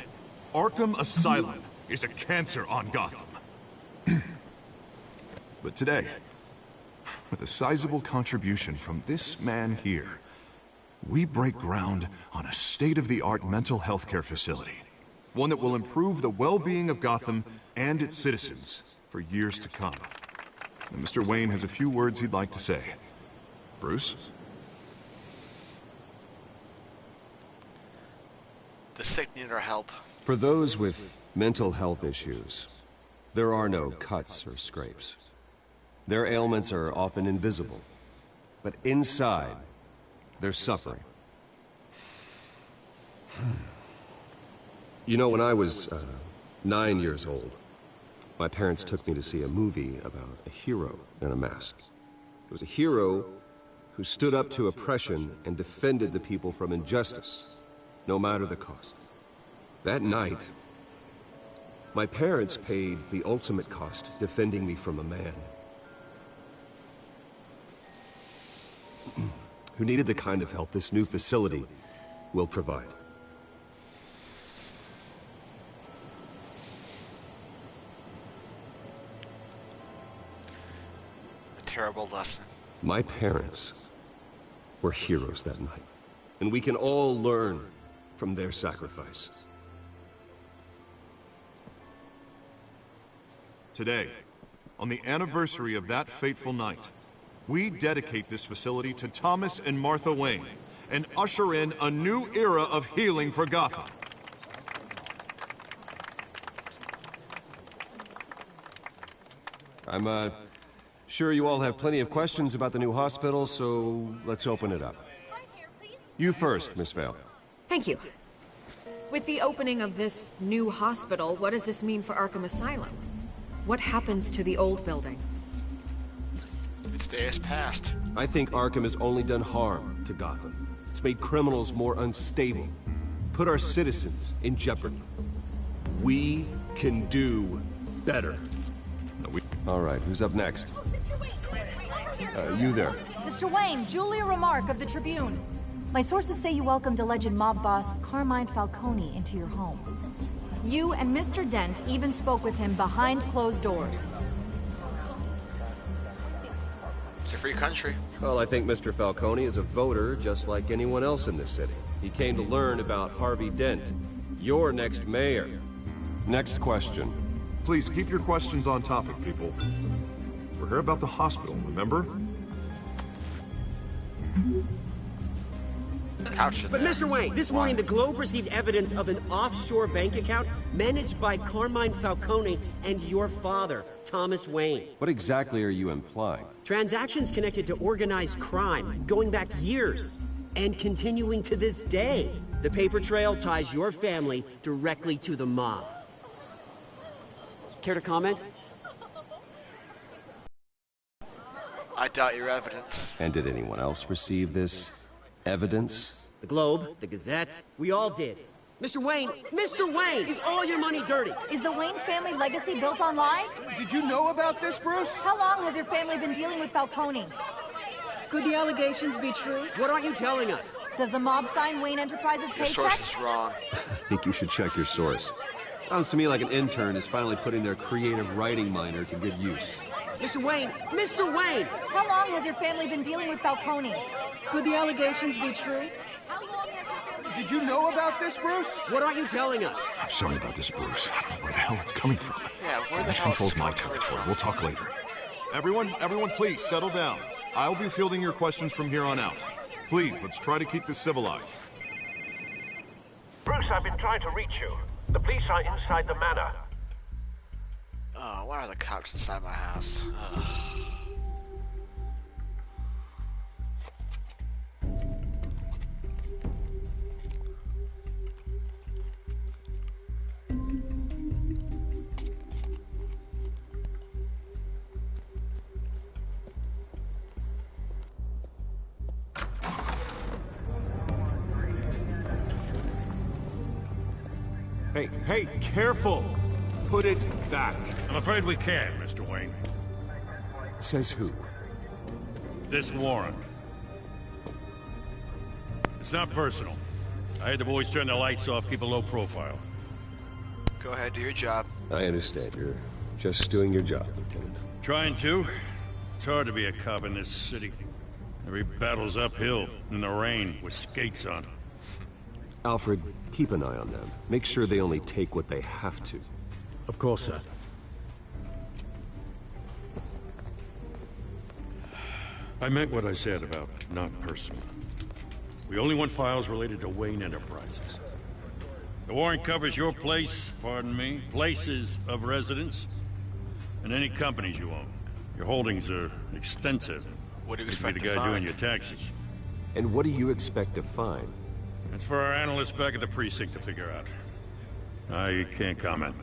Arkham Asylum is a cancer on Gotham. But today, with a sizable contribution from this man here, we break ground on a state-of-the-art mental health care facility. One that will improve the well-being of Gotham and its citizens for years to come. And Mr. Wayne has a few words he'd like to say. Bruce? The sick need our help. For those with mental health issues, there are no cuts or scrapes. Their ailments are often invisible, but inside, they're suffering. You know, when I was 9 years old, my parents took me to see a movie about a hero in a mask. It was a hero who stood up to oppression and defended the people from injustice, no matter the cost. That night, my parents paid the ultimate cost defending me from a man who needed the kind of help this new facility will provide. A terrible lesson. My parents were heroes that night, and we can all learn from their sacrifice. Today, on the anniversary of that fateful night, we dedicate this facility to Thomas and Martha Wayne and usher in a new era of healing for Gotham. I'm sure you all have plenty of questions about the new hospital, so let's open it up. You first, Miss Vale. Thank you. With the opening of this new hospital, what does this mean for Arkham Asylum? What happens to the old building? Its day has passed. I think Arkham has only done harm to Gotham. It's made criminals more unstable, put our citizens in jeopardy. We can do better. All right, who's up next? You there. Mr. Wayne, Julia Remark of the Tribune. My sources say you welcomed alleged mob boss Carmine Falcone into your home. You and Mr. Dent even spoke with him behind closed doors. It's your free country. Well, I think Mr. Falcone is a voter just like anyone else in this city. He came to learn about Harvey Dent, your next mayor. Next question. Please keep your questions on topic, people. We're here about the hospital, remember? But Mr. Wayne, this morning the Globe received evidence of an offshore bank account managed by Carmine Falcone and your father, Thomas Wayne. What exactly are you implying? Transactions connected to organized crime, going back years, and continuing to this day. The paper trail ties your family directly to the mob. Care to comment? I doubt your evidence. And did anyone else receive this evidence? The Globe, the Gazette, we all did. Mr. Wayne, is all your money dirty? Is the Wayne family legacy built on lies? Did you know about this, Bruce? How long has your family been dealing with Falcone? Could the allegations be true? What aren't you telling us? Does the mob sign Wayne Enterprises Your paychecks? source is wrong. I think you should check your source. Sounds to me like an intern is finally putting their creative writing minor to good use. Mr. Wayne! How long has your family been dealing with Falcone? Could the allegations be true? Did you know about this, Bruce? What aren't you telling us? I'm sorry about this, Bruce. I don't know where the hell it's coming from. Yeah, where the Which hell controls is my this coming territory. from? We'll talk later. Everyone, please, settle down. I'll be fielding your questions from here on out. Please, let's try to keep this civilized. Bruce, I've been trying to reach you. The police are inside the manor. Oh, why are the cops inside my house? Ugh. Hey, careful! Put it back. I'm afraid we can't, Mr. Wayne. Says who? This warrant. It's not personal. I had the boys turn the lights off, keep a low profile. Go ahead, do your job. I understand. You're just doing your job, Lieutenant. Trying to. It's hard to be a cop in this city. Every battle's uphill, in the rain, with skates on. Alfred, keep an eye on them. Make sure they only take what they have to. Of course, sir. I meant what I said about not personal. We only want files related to Wayne Enterprises. The warrant covers your place, pardon me, places of residence, and any companies you own. Your holdings are extensive. What do you You'd expect be to the guy find? doing your taxes. And what do you expect to find? That's for our analysts back at the precinct to figure out. I can't comment.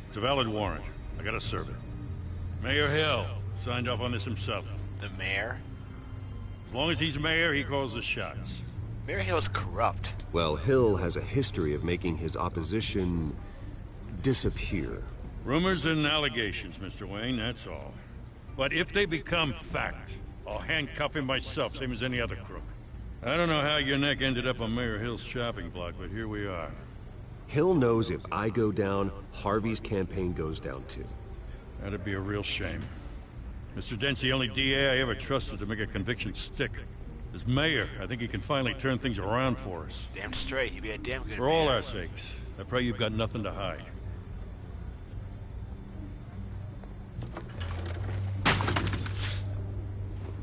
It's a valid warrant. I gotta serve it. Mayor Hill signed off on this himself. The mayor? As long as he's mayor, he calls the shots. Mayor Hill's corrupt. Well, Hill has a history of making his opposition disappear. Rumors and allegations, Mr. Wayne, that's all. But if they become fact, I'll handcuff him myself, same as any other crook. I don't know how your neck ended up on Mayor Hill's shopping block, but here we are. Hill knows if I go down, Harvey's campaign goes down too. That'd be a real shame. Mr. Dent's the only DA I ever trusted to make a conviction stick. As mayor, I think he can finally turn things around for us. Damn straight, he'd be a damn good For all mayor. our sakes, I pray you've got nothing to hide.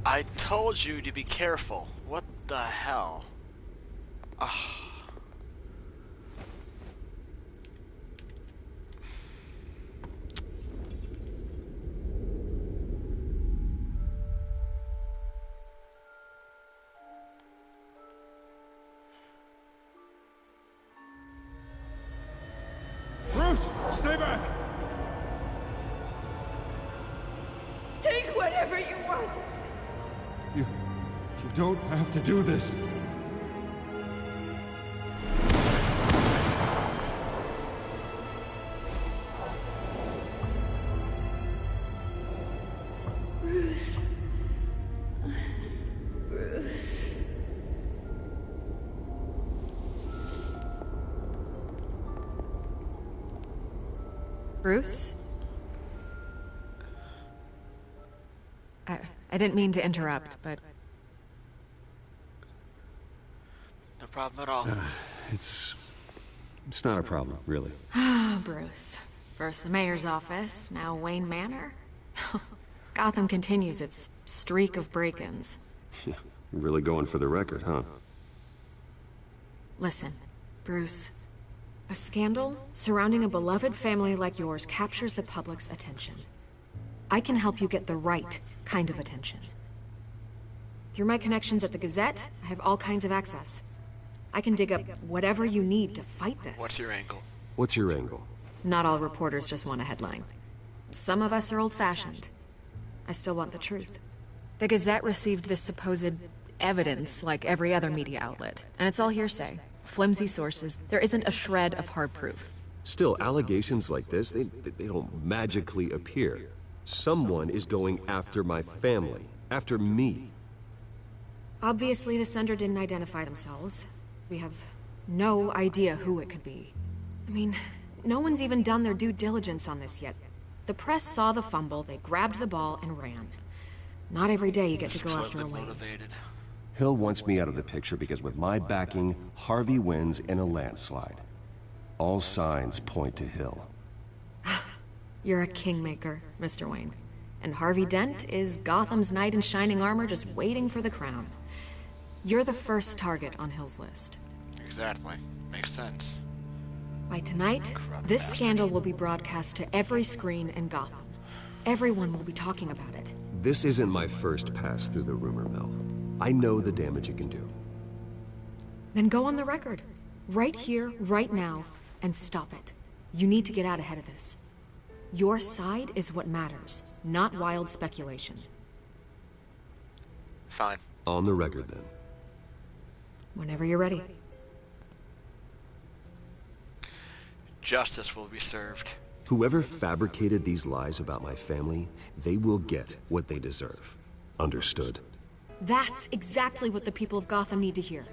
I told you to be careful. What the hell? Ugh. Bruce, stay back! Take whatever you want. You don't have to do this. Bruce. Bruce. Bruce? I didn't mean to interrupt, but... No problem at all. It's not a problem, really. Ah, Bruce. First the mayor's office, now Wayne Manor. Gotham continues its streak of break-ins. You're really going for the record, huh? Listen, Bruce. A scandal surrounding a beloved family like yours captures the public's attention. I can help you get the right kind of attention. Through my connections at the Gazette, I have all kinds of access. I can dig up whatever you need to fight this. What's your angle? What's your angle? Not all reporters just want a headline. Some of us are old-fashioned. I still want the truth. The Gazette received this supposed evidence like every other media outlet, and it's all hearsay. Flimsy sources. There isn't a shred of hard proof. Still, allegations like this, they don't magically appear. Someone is going after my family. After me. Obviously, the sender didn't identify themselves. We have no idea who it could be. I mean, no one's even done their due diligence on this yet. The press saw the fumble, they grabbed the ball and ran. Not every day you get to go after a Wayne. Hill wants me out of the picture because with my backing, Harvey wins in a landslide. All signs point to Hill. You're a kingmaker, Mr. Wayne. And Harvey Dent is Gotham's knight in shining armor just waiting for the crown. You're the first target on Hill's list. Exactly. Makes sense. By tonight, this scandal will be broadcast to every screen in Gotham. Everyone will be talking about it. This isn't my first pass through the rumor mill. I know the damage it can do. Then go on the record. Right here, right now, and stop it. You need to get out ahead of this. Your side is what matters, not wild speculation. Fine. On the record, then. Whenever you're ready. Justice will be served. Whoever fabricated these lies about my family, they will get what they deserve. Understood? That's exactly what the people of Gotham need to hear.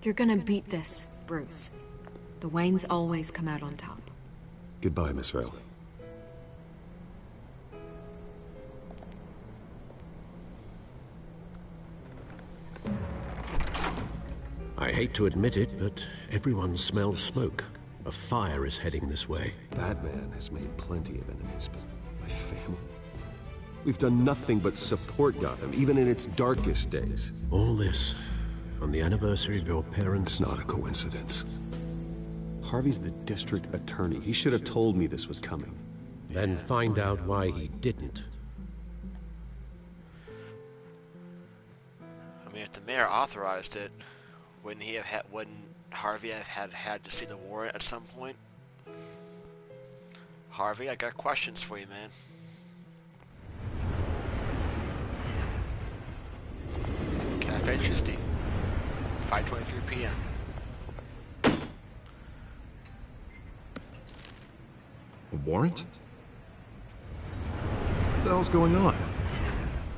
You're gonna beat this, Bruce. The Waynes always come out on top. Goodbye, Miss Vale. I hate to admit it, but everyone smells smoke. A fire is heading this way. Batman has made plenty of enemies, but my family? We've done nothing but support Gotham, even in its darkest days. All this on the anniversary of your parents'... It's not a coincidence. Harvey's the district attorney. He should have told me this was coming. Then find out why he didn't. I mean, if the mayor authorized it, wouldn't Harvey have had to see the warrant at some point? Harvey, I got questions for you, man. Cafe Tristy, 5:23 p.m. A warrant? What the hell's going on?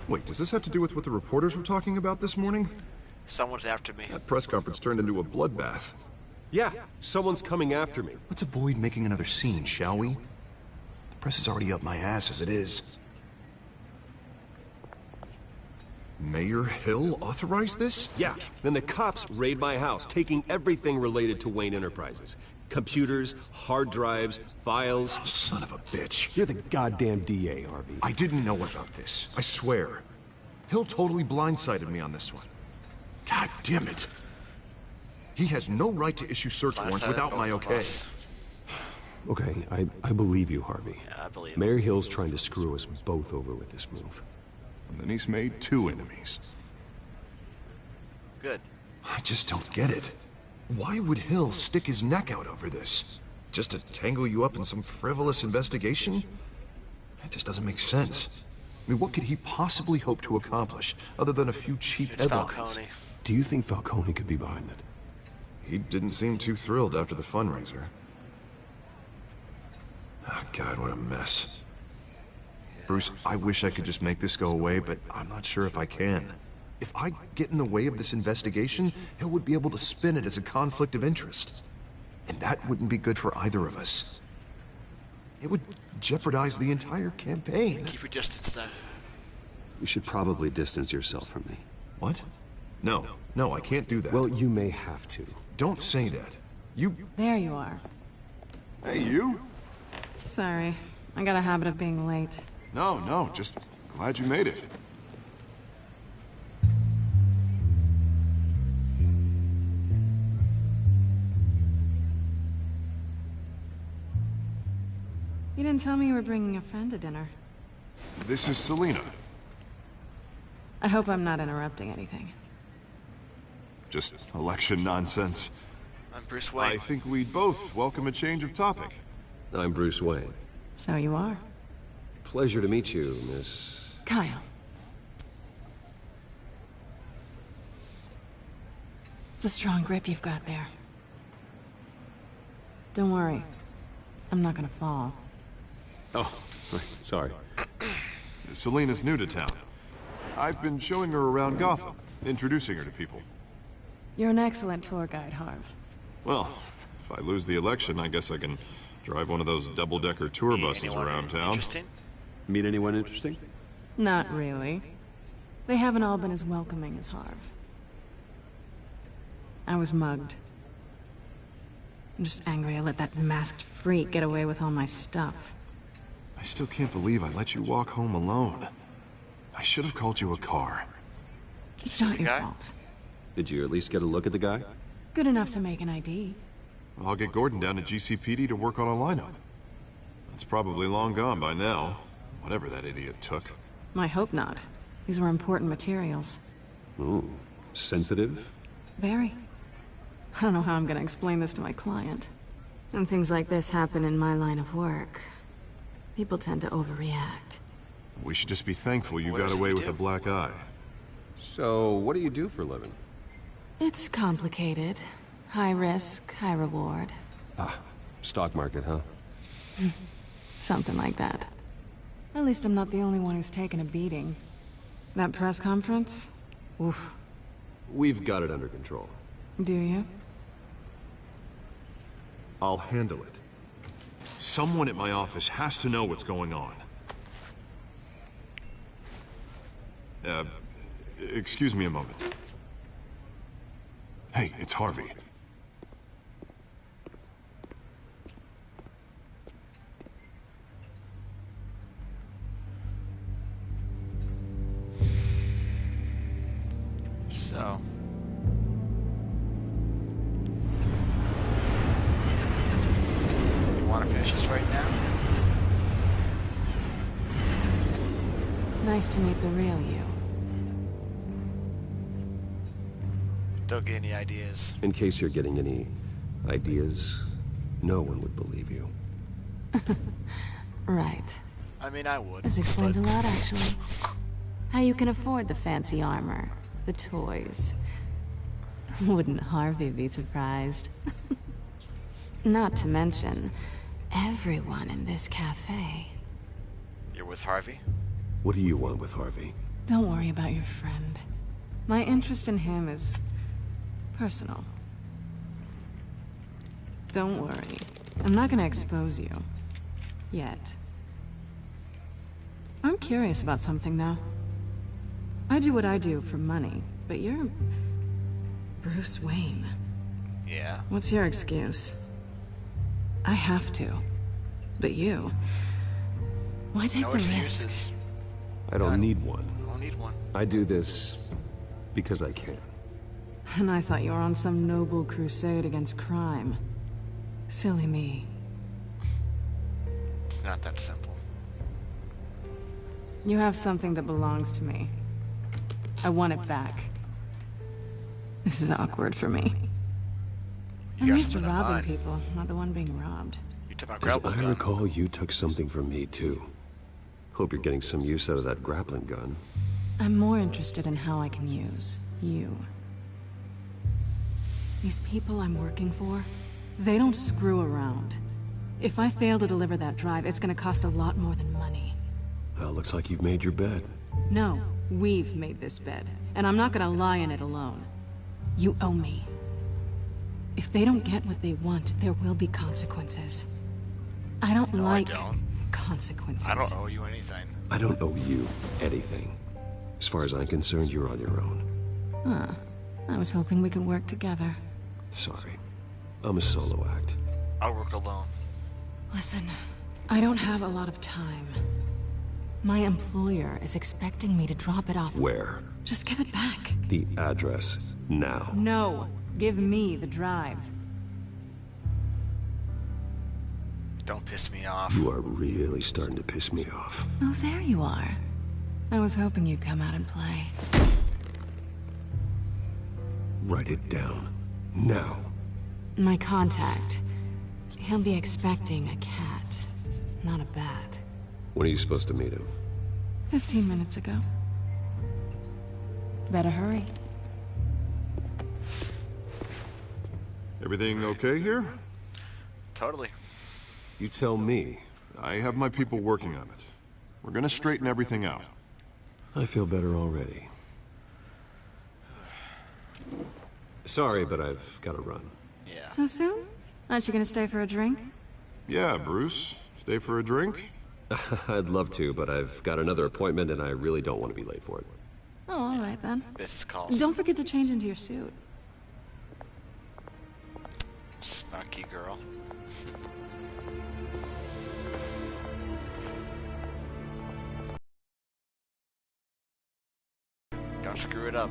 Wait, does this have to do with what the reporters were talking about this morning? Someone's after me. That press conference turned into a bloodbath. Yeah, someone's coming after me. Let's avoid making another scene, shall we? The press is already up my ass as it is. Mayor Hill authorized this? Yeah, then the cops raid my house, taking everything related to Wayne Enterprises. Computers, hard drives, files. Oh, son of a bitch. You're the goddamn DA, Harvey. I didn't know about this. I swear. Hill totally blindsided me on this one. God damn it. He has no right to issue search warrants without my okay. Okay, I believe you, Harvey. Yeah, I believe Mayor Hill's trying to screw us both over with this move. And then he's made 2 enemies. Good. I just don't get it. Why would Hill stick his neck out over this? Just to tangle you up in some frivolous investigation? It just doesn't make sense. I mean, what could he possibly hope to accomplish other than a few cheap headlines? Falcone. Do you think Falcone could be behind it? He didn't seem too thrilled after the fundraiser. Oh, God, what a mess. Bruce, I wish I could just make this go away, but I'm not sure if I can. If I get in the way of this investigation, Hill would be able to spin it as a conflict of interest. And that wouldn't be good for either of us. It would jeopardize the entire campaign. Keep your distance, then. You should probably distance yourself from me. What? No, I can't do that. Well, you may have to. Don't say that. You... There you are. Hey, you? Sorry. I got a habit of being late. No, just glad you made it. You didn't tell me you were bringing a friend to dinner. This is Selina. I hope I'm not interrupting anything. Just election nonsense. I'm Bruce Wayne. I think we'd both welcome a change of topic. I'm Bruce Wayne. So you are. Pleasure to meet you, Miss... Kyle. It's a strong grip you've got there. Don't worry. I'm not gonna fall. Oh, sorry. Selina's new to town. I've been showing her around Gotham, introducing her to people. You're an excellent tour guide, Harv. Well, if I lose the election, I guess I can drive one of those double-decker tour buses around town. Interesting? Meet anyone interesting? Not really. They haven't all been as welcoming as Harv. I was mugged. I'm just angry I let that masked freak get away with all my stuff. I still can't believe I let you walk home alone. I should have called you a car. It's not your fault. Did you at least get a look at the guy? Good enough to make an ID. I'll get Gordon down to GCPD to work on a lineup. It's probably long gone by now, whatever that idiot took. I hope not. These were important materials. Ooh, sensitive? Very. I don't know how I'm gonna explain this to my client. When things like this happen in my line of work, people tend to overreact. We should just be thankful you got away with a black eye. So, what do you do for a living? It's complicated. High risk, high reward. Ah, stock market, huh? Something like that. At least I'm not the only one who's taken a beating. That press conference? Oof. We've got it under control. Do you? I'll handle it. Someone at my office has to know what's going on. Excuse me a moment. Hey, it's Harvey. So... you want to finish this right now? Nice to meet the real you. Don't get any ideas. In case you're getting any ideas, no one would believe you. Right. I mean, I would. This explains a lot, actually. How you can afford the fancy armor, the toys. Wouldn't Harvey be surprised? Not to mention, everyone in this cafe. You're with Harvey? What do you want with Harvey? Don't worry about your friend. My interest in him is personal. Don't worry. I'm not gonna expose you. Yet. I'm curious about something, though. I do what I do for money, but you're... Bruce Wayne. Yeah. What's your excuse? I have to. But you... Why take No the excuses. risk? I don't need one. I don't need one. I do this because I can. And I thought you were on some noble crusade against crime. Silly me. It's not that simple. You have something that belongs to me. I want it back. This is awkward for me. I'm used to robbing people, not the one being robbed. You took my As grappling I gun. recall, you took something from me, too. Hope you're getting some use out of that grappling gun. I'm more interested in how I can use you. These people I'm working for, they don't screw around. If I fail to deliver that drive, it's gonna cost a lot more than money. Well, looks like you've made your bed. No, we've made this bed, and I'm not gonna lie in it alone. You owe me. If they don't get what they want, there will be consequences. I don't like consequences. I don't owe you anything. I don't owe you anything. As far as I'm concerned, you're on your own. Huh. I was hoping we could work together. Sorry. I'm a solo act. I'll work alone. Listen, I don't have a lot of time. My employer is expecting me to drop it off. Where? Just give it back. The address, now. No. Give me the drive. Don't piss me off. You are really starting to piss me off. Oh, there you are. I was hoping you'd come out and play. Write it down. Now. My contact. He'll be expecting a cat, not a bat. When are you supposed to meet him? 15 minutes ago. Better hurry. Everything okay here? Totally. You tell me. I have my people working on it. We're gonna straighten everything out. I feel better already. Sorry, but I've got to run. Yeah. So soon? Aren't you gonna stay for a drink? Yeah, Bruce. Stay for a drink? I'd love to, but I've got another appointment and I really don't want to be late for it. Oh, all right then. Business calls. Don't forget to change into your suit. Snarky girl. Don't screw it up.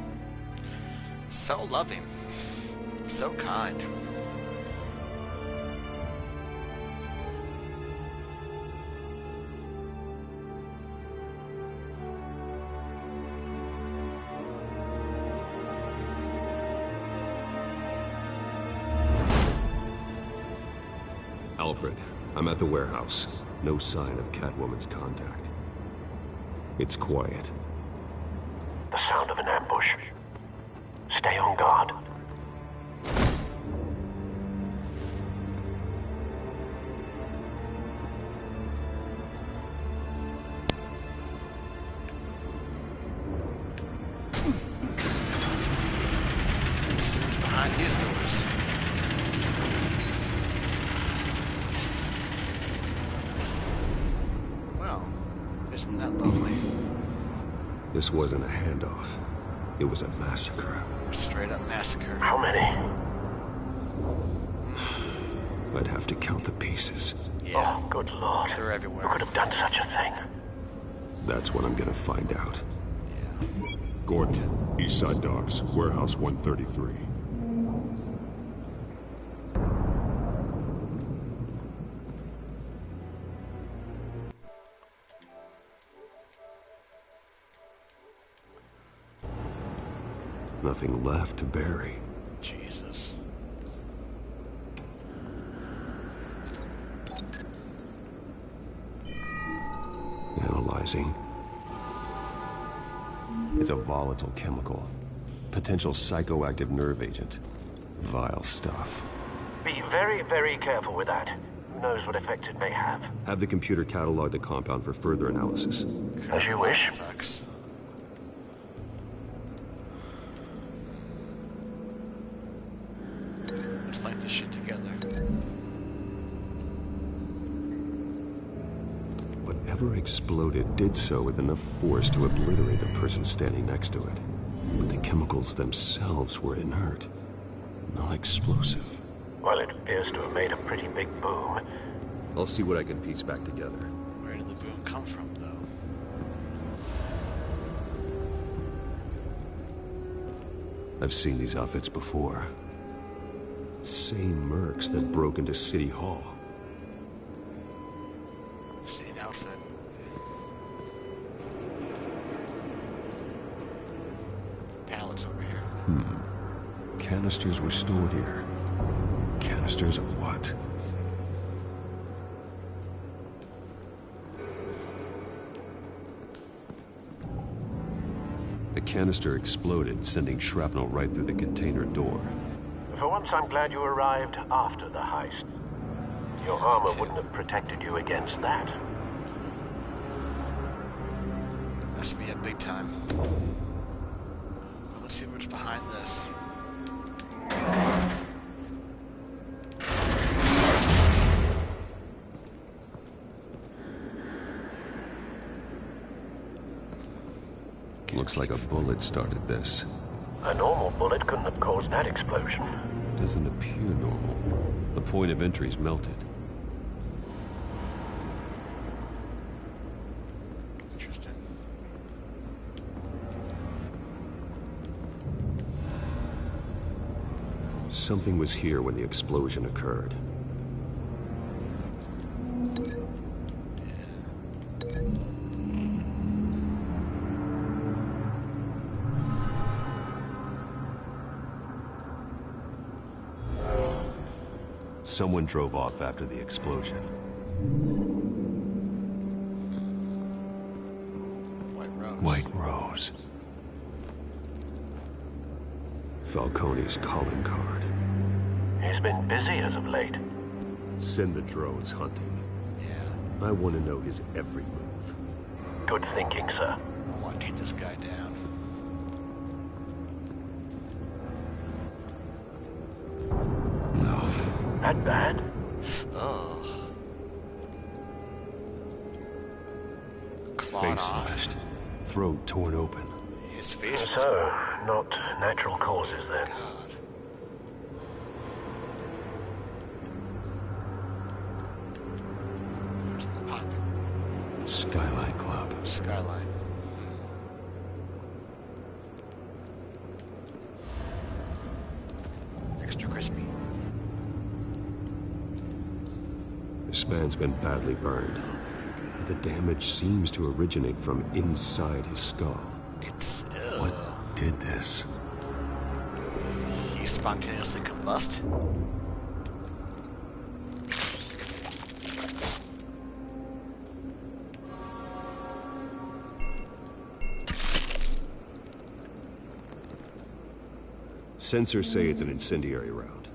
So loving. So kind. Alfred, I'm at the warehouse. No sign of Catwoman's contact. It's quiet. The sound of an ambush. Stay on guard. See what's behind these doors. Well, isn't that lovely? This wasn't a handoff. It was a massacre. Straight up massacre. How many? I'd have to count the pieces. Yeah. Oh, good lord. They're everywhere. Who could have done such a thing? That's what I'm gonna find out. Yeah. Gordon, Eastside Docks, Warehouse 133. Nothing left to bury. Jesus. Analyzing. It's a volatile chemical. Potential psychoactive nerve agent. Vile stuff. Be very, very careful with that. Who knows what effects it may have. Have the computer catalog the compound for further analysis. As you wish. Effects. Let's link this shit together. Whatever exploded did so with enough force to obliterate the person standing next to it. But the chemicals themselves were inert, non-explosive. Well, it appears to have made a pretty big boom. I'll see what I can piece back together. Where did the boom come from, though? I've seen these outfits before. Same mercs that broke into City Hall. Same outfit. Pallets over here. Canisters were stored here. Canisters of what? The canister exploded, sending shrapnel right through the container door. For once, I'm glad you arrived after the heist. Your armor wouldn't have protected you against that. Must be a big time. Let's see what's behind this. Looks like a bullet started this. A normal bullet couldn't have caused that explosion. Doesn't appear normal. The point of entry's melted. Interesting. Something was here when the explosion occurred. Someone drove off after the explosion. White Rose. Falcone's calling card. He's been busy as of late. Send the drones hunting. Yeah. I want to know his every move. Good thinking, sir. I want to take this guy down. That bad? Oh. Clawed Face off. slashed. Throat torn open. His face was... So, not natural causes then. God. Where's in the pocket? Skyline Club. Skyline. Extra crispy. This man's been badly burned. The damage seems to originate from inside his skull. It's... What did this? He spontaneously combust? Sensors say it's an incendiary round.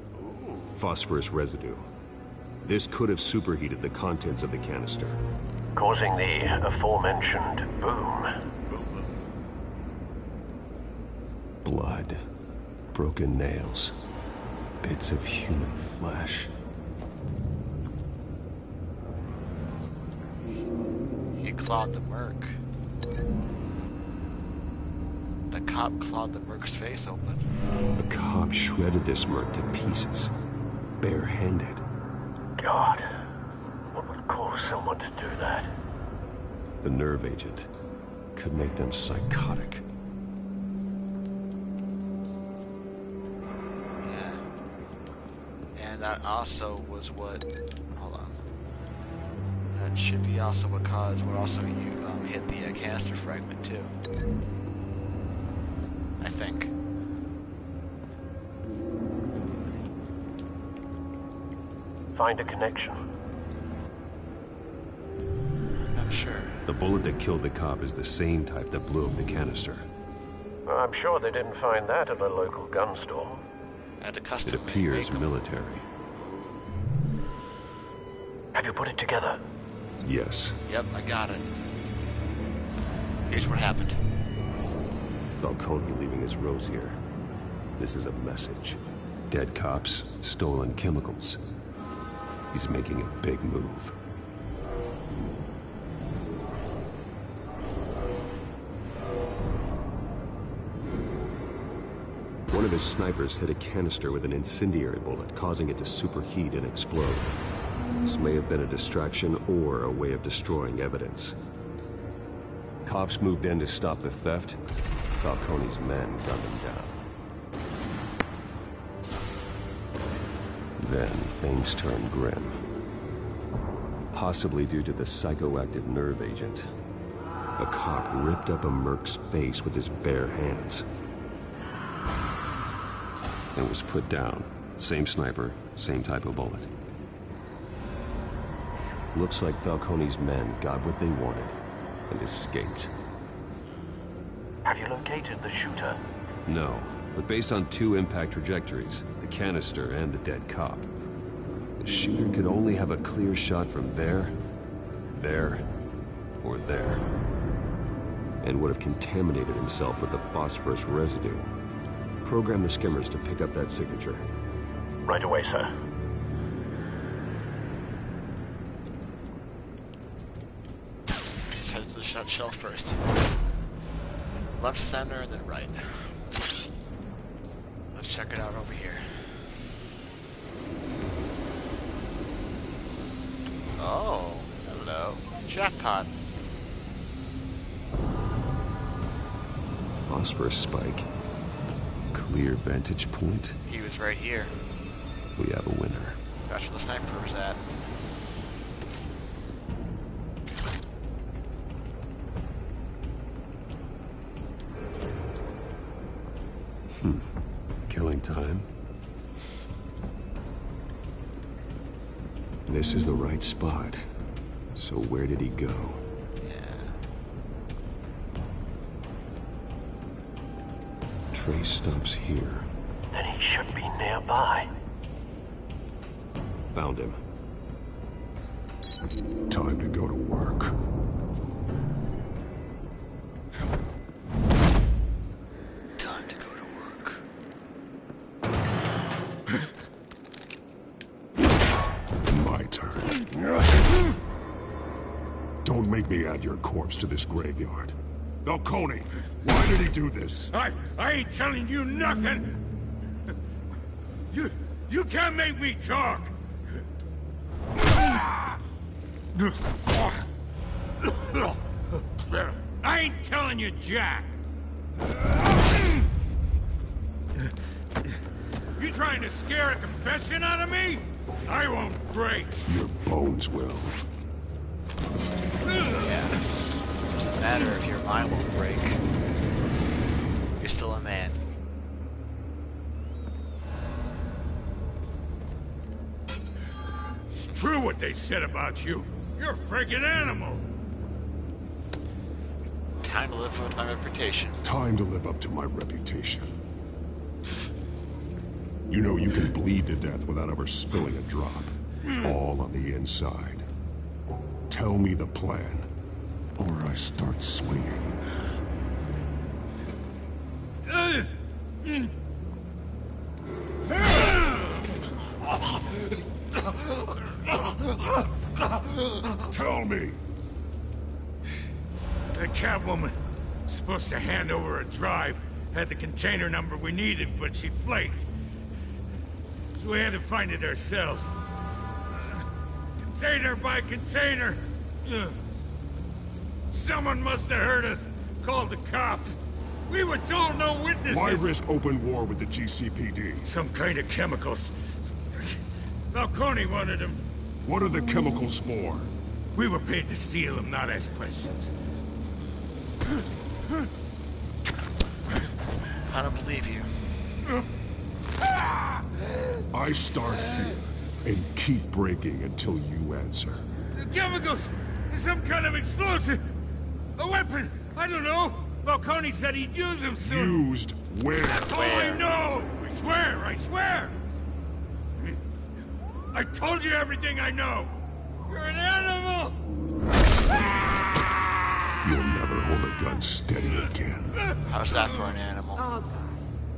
Phosphorus residue. This could have superheated the contents of the canister. Causing the aforementioned boom. Blood. Broken nails. Bits of human flesh. He clawed the merc. The cop clawed the merc's face open. The cop shredded this merc to pieces. Bare-handed. God, what would cause someone to do that? The nerve agent could make them psychotic. Yeah. And that also was what... Hold on. That should be also what caused... What also you hit the canister fragment, too. I think. Find a connection. Not sure. The bullet that killed the cop is the same type that blew up the canister. I'm sure they didn't find that at a local gun store. At the It custom appears military. Have you put it together? Yes. Yep, I got it. Here's what happened. Falcone leaving his rose here. This is a message. Dead cops, stolen chemicals. He's making a big move. One of his snipers hit a canister with an incendiary bullet, causing it to superheat and explode. This may have been a distraction or a way of destroying evidence. Cops moved in to stop the theft. Falcone's men gunned him down. Then things turned grim. Possibly due to the psychoactive nerve agent. A cop ripped up a merc's face with his bare hands. And was put down. Same sniper, same type of bullet. Looks like Falcone's men got what they wanted and escaped. Have you located the shooter? No, but based on two impact trajectories, the canister and the dead cop, the shooter could only have a clear shot from there, or there, and would have contaminated himself with the phosphorus residue. Program the skimmers to pick up that signature. Right away, sir. Let's head to the shot shelf first. Left, center, and then right. Let's check it out over here. Oh, hello. Jackpot. Phosphorus spike. Clear vantage point. He was right here. We have a winner. That's where the sniper was at. Killing time. This is the right spot. So where did he go? Trace stops here. Then he should be nearby. Found him. Time to go to work. Time to go to work. My turn. Don't make me add your corpse to this graveyard. Falcone, why did he do this? I ain't telling you nothing! You can't make me talk! I ain't telling you jack! You trying to scare a confession out of me? I won't break! Your bones will. Yeah. Doesn't matter if your mind won't break. You're still a man. True what they said about you. You're a friggin' animal. Time to live up to my reputation. Time to live up to my reputation. You know you can bleed to death without ever spilling a drop. All on the inside. Tell me the plan, or I start swinging. Tell me. The Catwoman, supposed to hand over a drive, had the container number we needed, but she flaked. So we had to find it ourselves. Container by container. Someone must have heard us, called the cops. We were told no witnesses. Why risk open war with the GCPD? Some kind of chemicals. Falcone wanted them. What are the chemicals for? We were paid to steal them, not ask questions. I don't believe you. I start here and keep breaking until you answer. The chemicals! Some kind of explosive! A weapon! I don't know! Falcone said he'd use them soon! Used where? That's all I know! I swear! I swear! I told you everything I know! You're an animal! You'll never hold a gun steady again. How's that for an animal? Oh,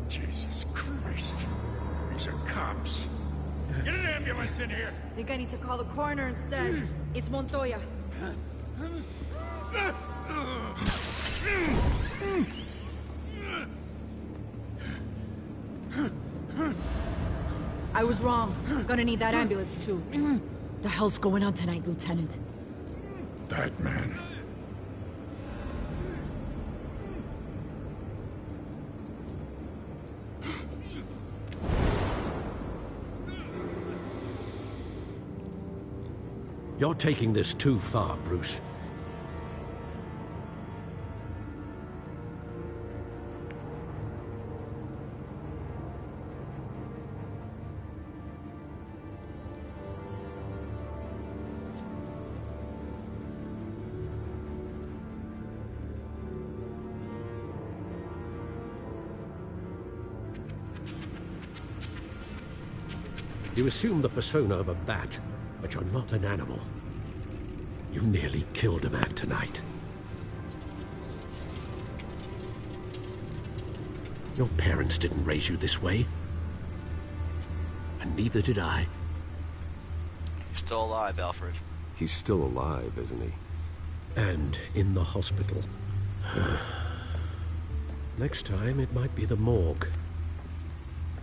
Jesus Christ. These are cops. Get an ambulance in here! Think I need to call the coroner instead. It's Montoya. I was wrong. Gonna need that ambulance too. The hell's going on tonight, Lieutenant? That man. You're taking this too far, Bruce. You assume the persona of a bat, but you're not an animal. You nearly killed a man tonight. Your parents didn't raise you this way. And neither did I. He's still alive, Alfred. He's still alive, isn't he? And in the hospital. Next time, it might be the morgue.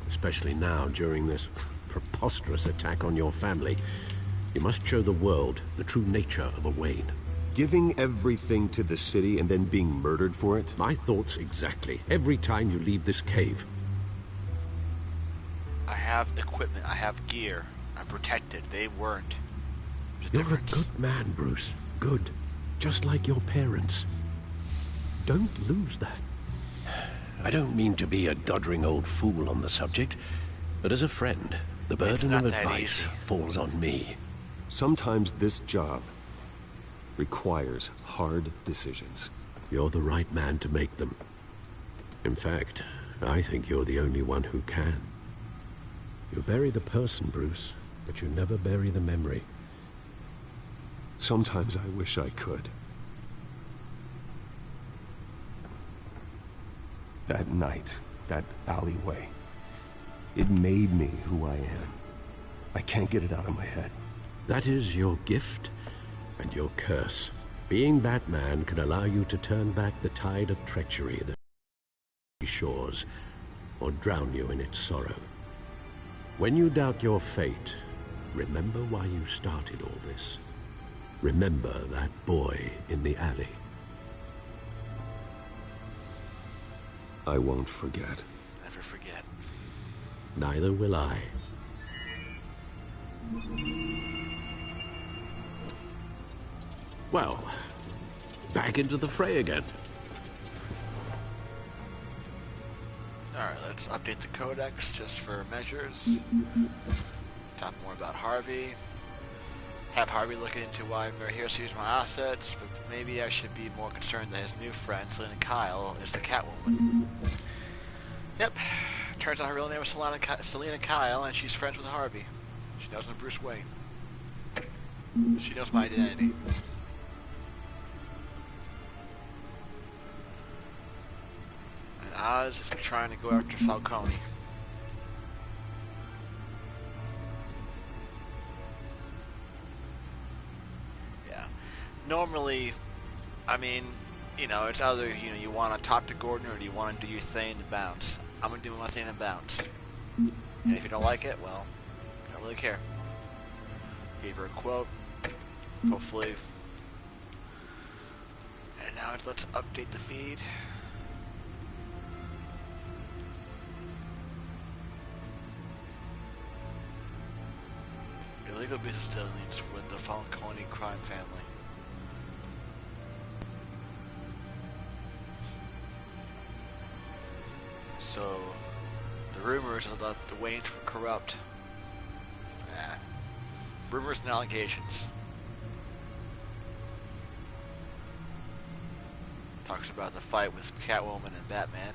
Especially now, during this preposterous attack on your family. You must show the world the true nature of a Wayne. Giving everything to the city and then being murdered for it? My thoughts exactly. Every time you leave this cave. I have equipment, I have gear. I'm protected. They weren't. You're a good man, Bruce. Good. Just like your parents. Don't lose that. I don't mean to be a doddering old fool on the subject, but as a friend, the burden of advice falls on me. Sometimes this job requires hard decisions. You're the right man to make them. In fact, I think you're the only one who can. You bury the person, Bruce, but you never bury the memory. Sometimes I wish I could. That night, that alleyway, it made me who I am. I can't get it out of my head. That is your gift and your curse. Being Batman can allow you to turn back the tide of treachery that shores, or drown you in its sorrow. When you doubt your fate, remember why you started all this. Remember that boy in the alley. I won't forget. Never forget. Neither will I. Well, back into the fray again. Alright, let's update the codex just for measures. Talk more about Harvey. Have Harvey look into why we're here to use my assets, but maybe I should be more concerned that his new friend, Selena Kyle, is the Catwoman. Yep. Turns out her real name is Selena Kyle, and she's friends with Harvey. She knows I'm Bruce Wayne. She knows my identity. And Oz is trying to go after Falcone. Yeah. Normally, I mean, you know, it's either, you know, you want to talk to Gordon or do you want to do your thing and bounce. I'm going to do my thing and bounce. And if you don't like it, well, I don't really care. Gave her a quote. Hopefully. And now let's update the feed. Illegal business dealings with the Falcone crime family. So, the rumors are that the Waynes were corrupt. Rumors and allegations. Talks about the fight with Catwoman and Batman.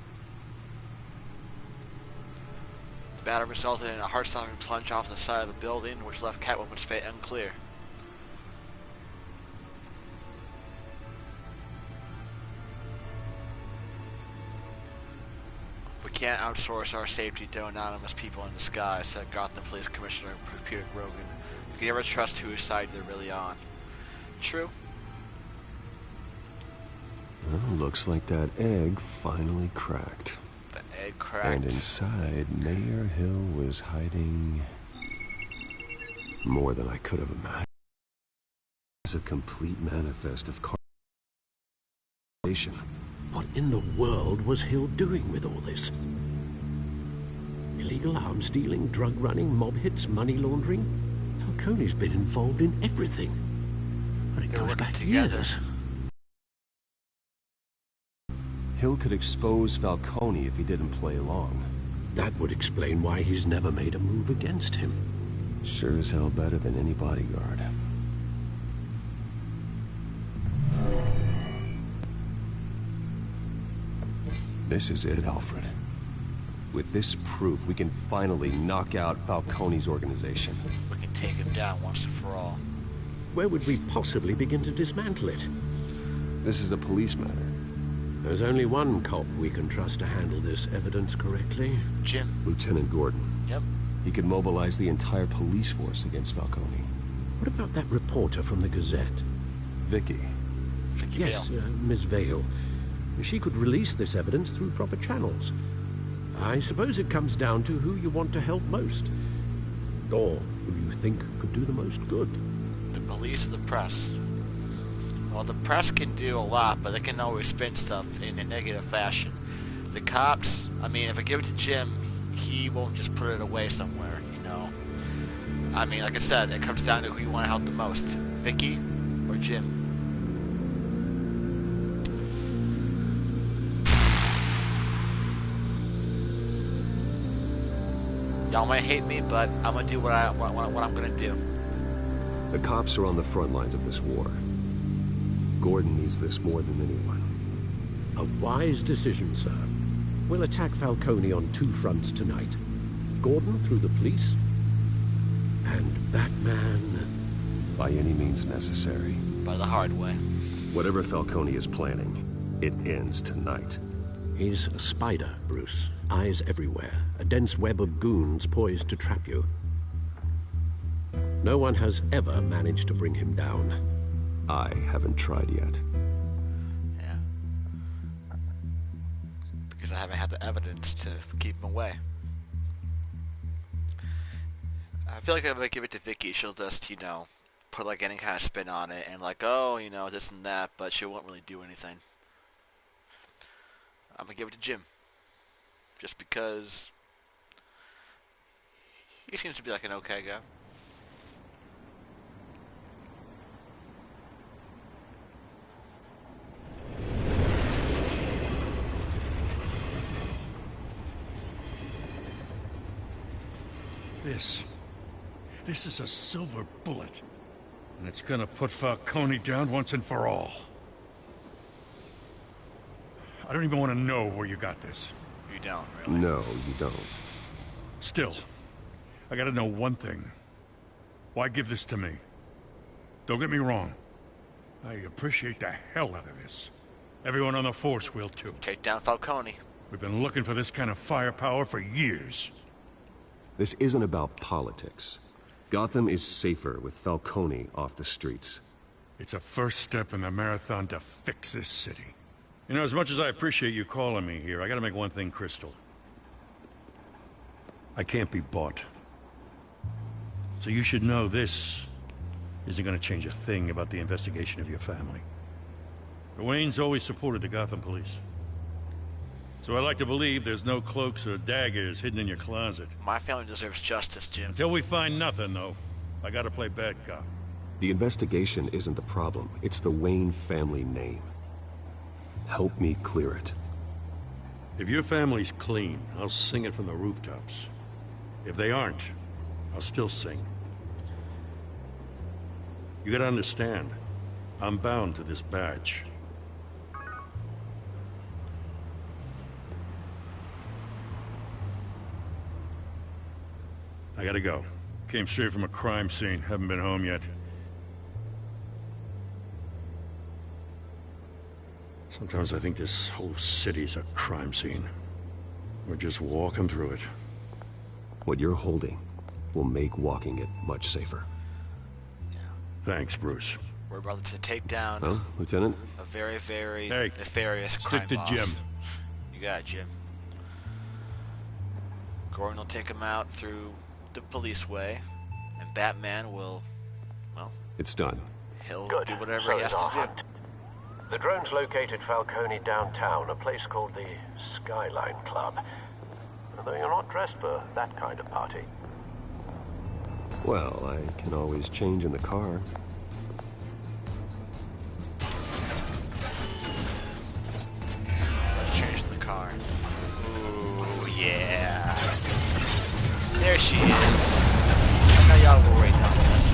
The battle resulted in a heart-stopping plunge off the side of a building, which left Catwoman's fate unclear. We can't outsource our safety to anonymous people in the sky, said Gotham Police Commissioner Peter Grogan. You can never trust whose side they're really on. True. Well, looks like that egg finally cracked. The egg cracked. And inside, Mayor Hill was hiding more than I could have imagined. It's a complete manifest of corruption. What in the world was Hill doing with all this? Illegal arms dealing, drug running, mob hits, money laundering? Falcone's been involved in everything. And it goes back years. Hill could expose Falcone if he didn't play along. That would explain why he's never made a move against him. Sure as hell better than any bodyguard. This is it, Alfred. With this proof, we can finally knock out Falcone's organization. We can take him down once and for all. Where would we possibly begin to dismantle it? This is a police matter. There's only one cop we can trust to handle this evidence correctly. Jim. Lieutenant Gordon. Yep. He could mobilize the entire police force against Falcone. What about that reporter from the Gazette? Vicky. Vicky yes, Vale. Miss Vale. She could release this evidence through proper channels. I suppose it comes down to who you want to help most. Or who you think could do the most good. The police or the press? Well, the press can do a lot, but they can always spin stuff in a negative fashion. The cops, I mean, if I give it to Jim, he won't just put it away somewhere, you know? I mean, like I said, it comes down to who you want to help the most. Vicky or Jim? Y'all might hate me, but I'm gonna do what I'm gonna do. The cops are on the front lines of this war. Gordon needs this more than anyone. A wise decision, sir. We'll attack Falcone on 2 fronts tonight. Gordon through the police, and Batman... by any means necessary. By the hard way. Whatever Falcone is planning, it ends tonight. He's a spider, Bruce. Eyes everywhere. A dense web of goons poised to trap you. No one has ever managed to bring him down. I haven't tried yet. Yeah. Because I haven't had the evidence to keep him away. I feel like if I give it to Vicky, she'll just, you know, put like any kind of spin on it and like, oh, you know, this and that, but she won't really do anything. I'm gonna give it to Jim. Just because he seems to be like an okay guy. This is a silver bullet. And it's gonna put Falcone down once and for all. I don't even want to know where you got this. You don't, really? No, you don't. Still, I gotta know one thing. Why give this to me? Don't get me wrong. I appreciate the hell out of this. Everyone on the force will too. Take down Falcone. We've been looking for this kind of firepower for years. This isn't about politics. Gotham is safer with Falcone off the streets. It's a first step in the marathon to fix this city. You know, as much as I appreciate you calling me here, I gotta make one thing crystal. I can't be bought. So you should know this isn't gonna change a thing about the investigation of your family. The Waynes always supported the Gotham police. So I like to believe there's no cloaks or daggers hidden in your closet. My family deserves justice, Jim. Until we find nothing, though, I gotta play bad cop. The investigation isn't the problem. It's the Wayne family name. Help me clear it. If your family's clean, I'll sing it from the rooftops. If they aren't, I'll still sing. You gotta understand, I'm bound to this badge. I gotta go. Came straight from a crime scene. Haven't been home yet. Sometimes I think this whole city's a crime scene. We're just walking through it. What you're holding will make walking it much safer. Yeah. Thanks, Bruce. We're about to take down Lieutenant? A very, very hey, nefarious crime stick to boss. Jim. You got it, Jim. Gordon will take him out through the police way, and Batman will, well... It's done. He'll Good. do whatever So he has is our to do. hunt. The drones located Falcone downtown, a place called the Skyline Club. Although you're not dressed for that kind of party. Well, I can always change in the car. Let's change the car. Ooh, yeah. There she is. I know y'all were waiting on this.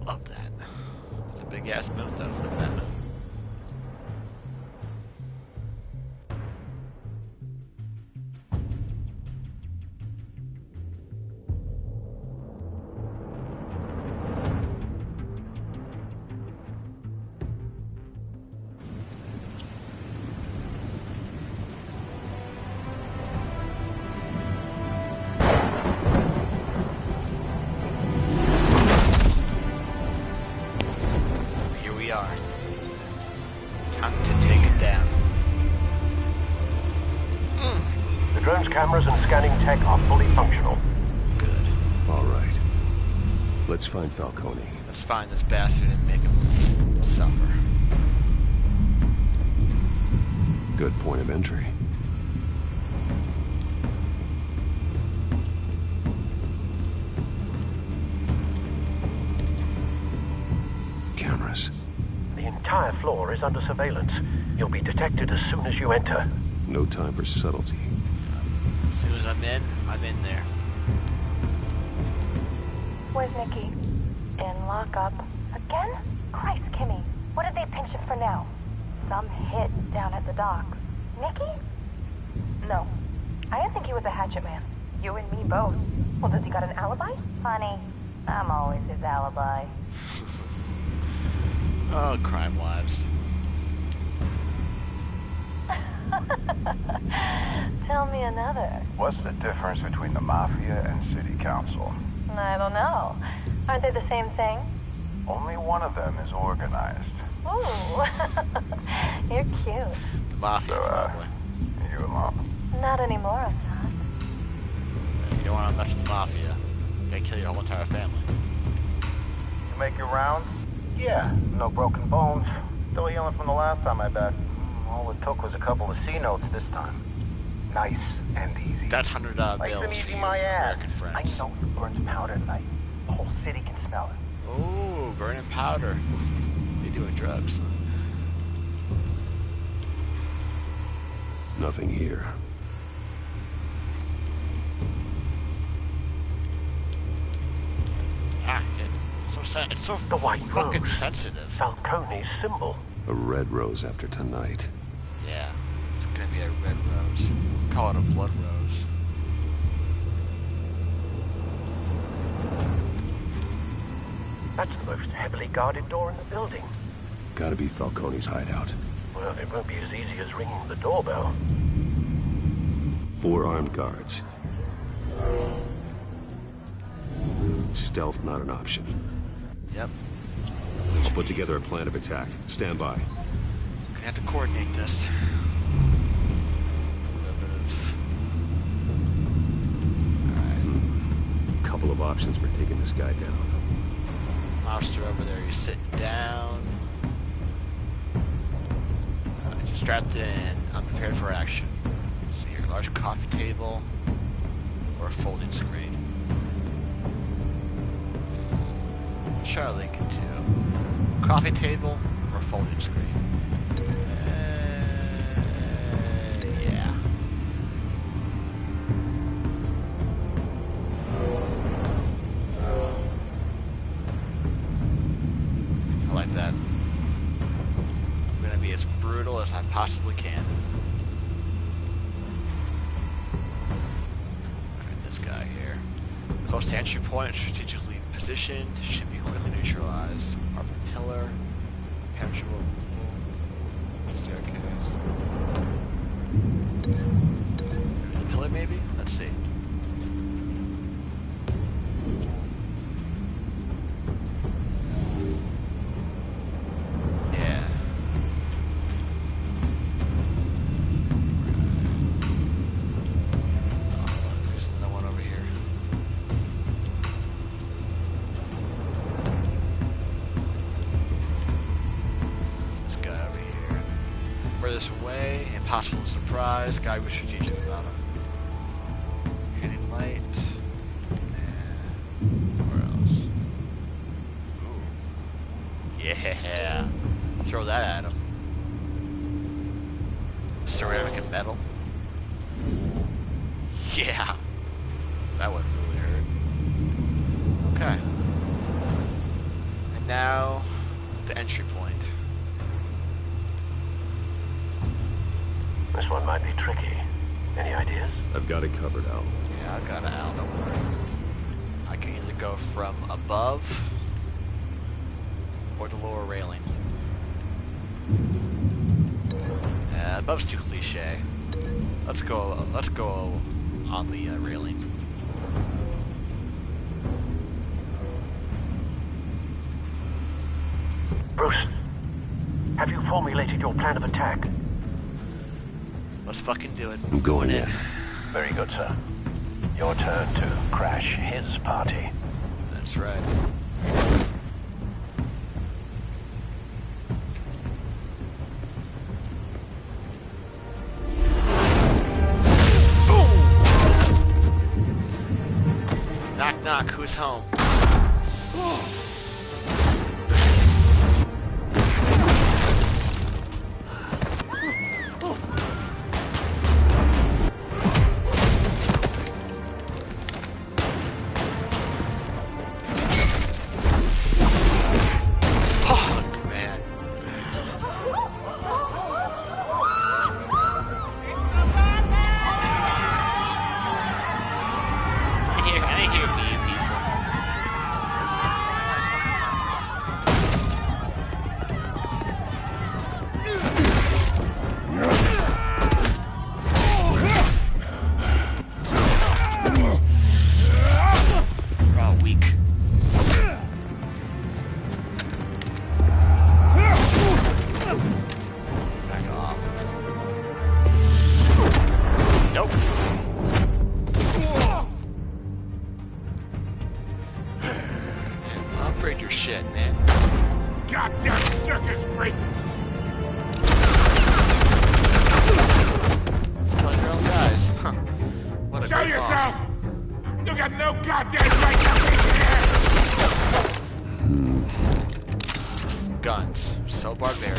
Love that. It's a big ass moon though. Look at that moon. cameras and scanning tech are fully functional. Good. All right. Let's find Falcone. Let's find this bastard and make him suffer. Good point of entry. Cameras. The entire floor is under surveillance. You'll be detected as soon as you enter. No time for subtlety. As soon as I'm in there. Where's Nikki? In lockup. Again? Christ, Kimmy. What did they pinch him for now? Some hit down at the docks. Nikki? No. I didn't think he was a hatchet man. You and me both. Well, does he got an alibi? Honey, I'm always his alibi. Oh, crime wives. Tell me another. What's the difference between the Mafia and City Council? I don't know. Aren't they the same thing? Only one of them is organized. Ooh. You're cute. The Mafia, probably. You alone? Not anymore, I'm not. You don't want to mess with the Mafia. They kill your whole entire family. You make your rounds? Yeah, no broken bones. Still healing from the last time I bet. All it took was a couple of C notes this time. Nice and easy. That's $100 nice bills and for easy, you my ass. American friends. I know you burned powder tonight. The whole city can smell it. Ooh, burning powder. They doing drugs. Nothing here. Ah, it's so the white fucking rose. sensitive. Falcone's symbol. A red rose after tonight. Yeah, it's gonna be a red rose. Call it a blood rose. That's the most heavily guarded door in the building. Gotta be Falcone's hideout. Well, it won't be as easy as ringing the doorbell. 4 armed guards. Stealth not an option. Yep. I'll put together a plan of attack. Stand by. Gonna have to coordinate this. A little bit of... Alright. Couple of options for taking this guy down. Monster over there, he's sitting down. He's strapped in, unprepared for action. See here, large coffee table or a folding screen. Charlie can do. Coffee table or folding screen. Yeah. I like that. I'm gonna be as brutal as I possibly can. Alright, this guy here. Close to entry point, strategically positioned, should be quickly neutralized. Marble pillar, penetrable staircase. The pillar, maybe? Let's see. Yeah. Oh, there's another one over here. This guy over here. Furthest away, impossible to surprise, guy was strategic about him. Hidden light. Where else? Ooh. Yeah. Throw that at him. Ceramic and metal. Yeah. That would really hurt. Okay. And now, the entry point. This one might be tricky. Any ideas? I've got it covered, Al. Yeah, I got it, Al, don't worry. I can either go from above or the lower railing. Above's too cliche. Let's go on the railing. Bruce, have you formulated your plan of attack? Let's fucking do it. I'm going in. Very good, sir. Your turn to crash his party. That's right. Knock, knock, who's home? Guns. So barbaric.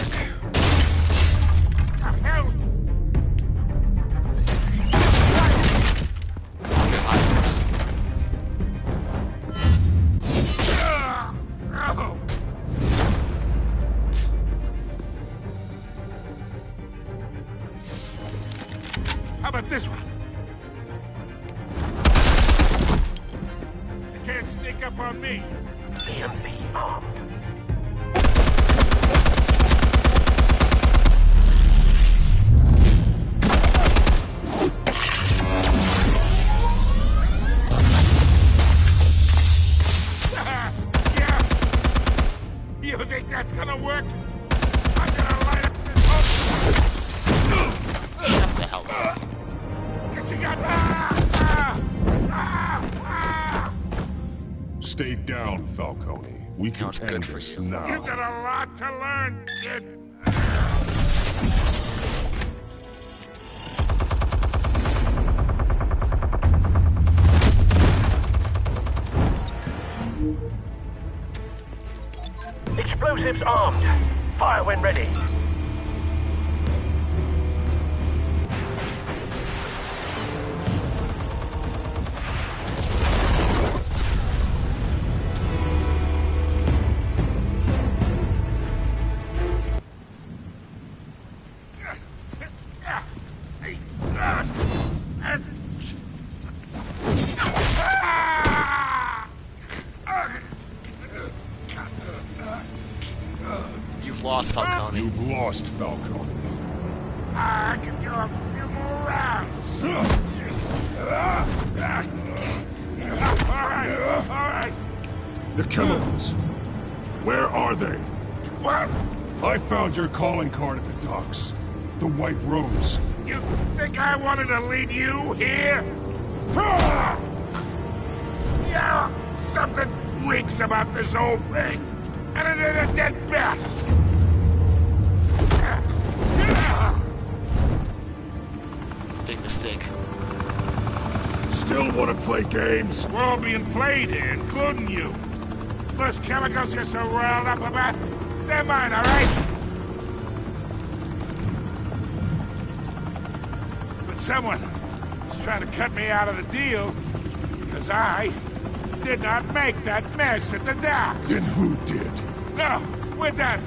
How about this one? You can't sneak up on me. EMP armed. You think that's gonna work? I'm gonna light up this whole... Shut the hell up. Get your gun! Stay down, Falcone. We can end this now. You got a lot to learn, kid. Explosives armed. Fire when ready. You've lost, Falcone. You've lost, Falcone. I can do a few more rounds. All right. The chemicals. Where are they? What? I found your calling card at the docks. The White Rose. You think I wanted to lead you here? Yeah, something reeks about this whole thing. And it is a dead bat. Big mistake. Still want to play games? We're all being played here, including you. Those chemicals you're so riled up about, they're mine, all right? But someone is trying to cut me out of the deal because I did not make that mess at the dock. Then who did? No, we're done.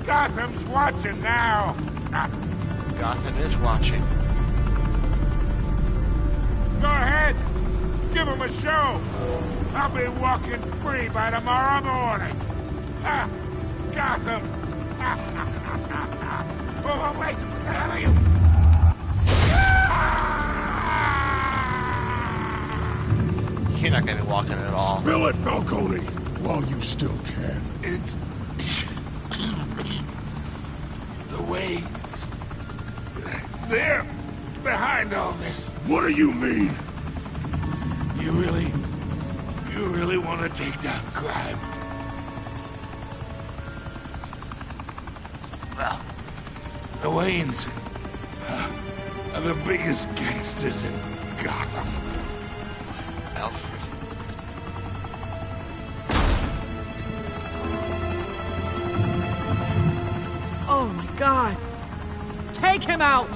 Gotham's watching now. Gotham is watching. Go ahead. Give him a show. I'll be walking free by tomorrow morning. Gotham. Oh, wait. The hell are you? You're not gonna be walking at all. Spill it, Falcone, while you still can. It's... the weights. There. behind all this? What do you mean? You really want to take down crime? Well, the Waynes are the biggest gangsters in Gotham. Alfred. Oh my God! Take him out!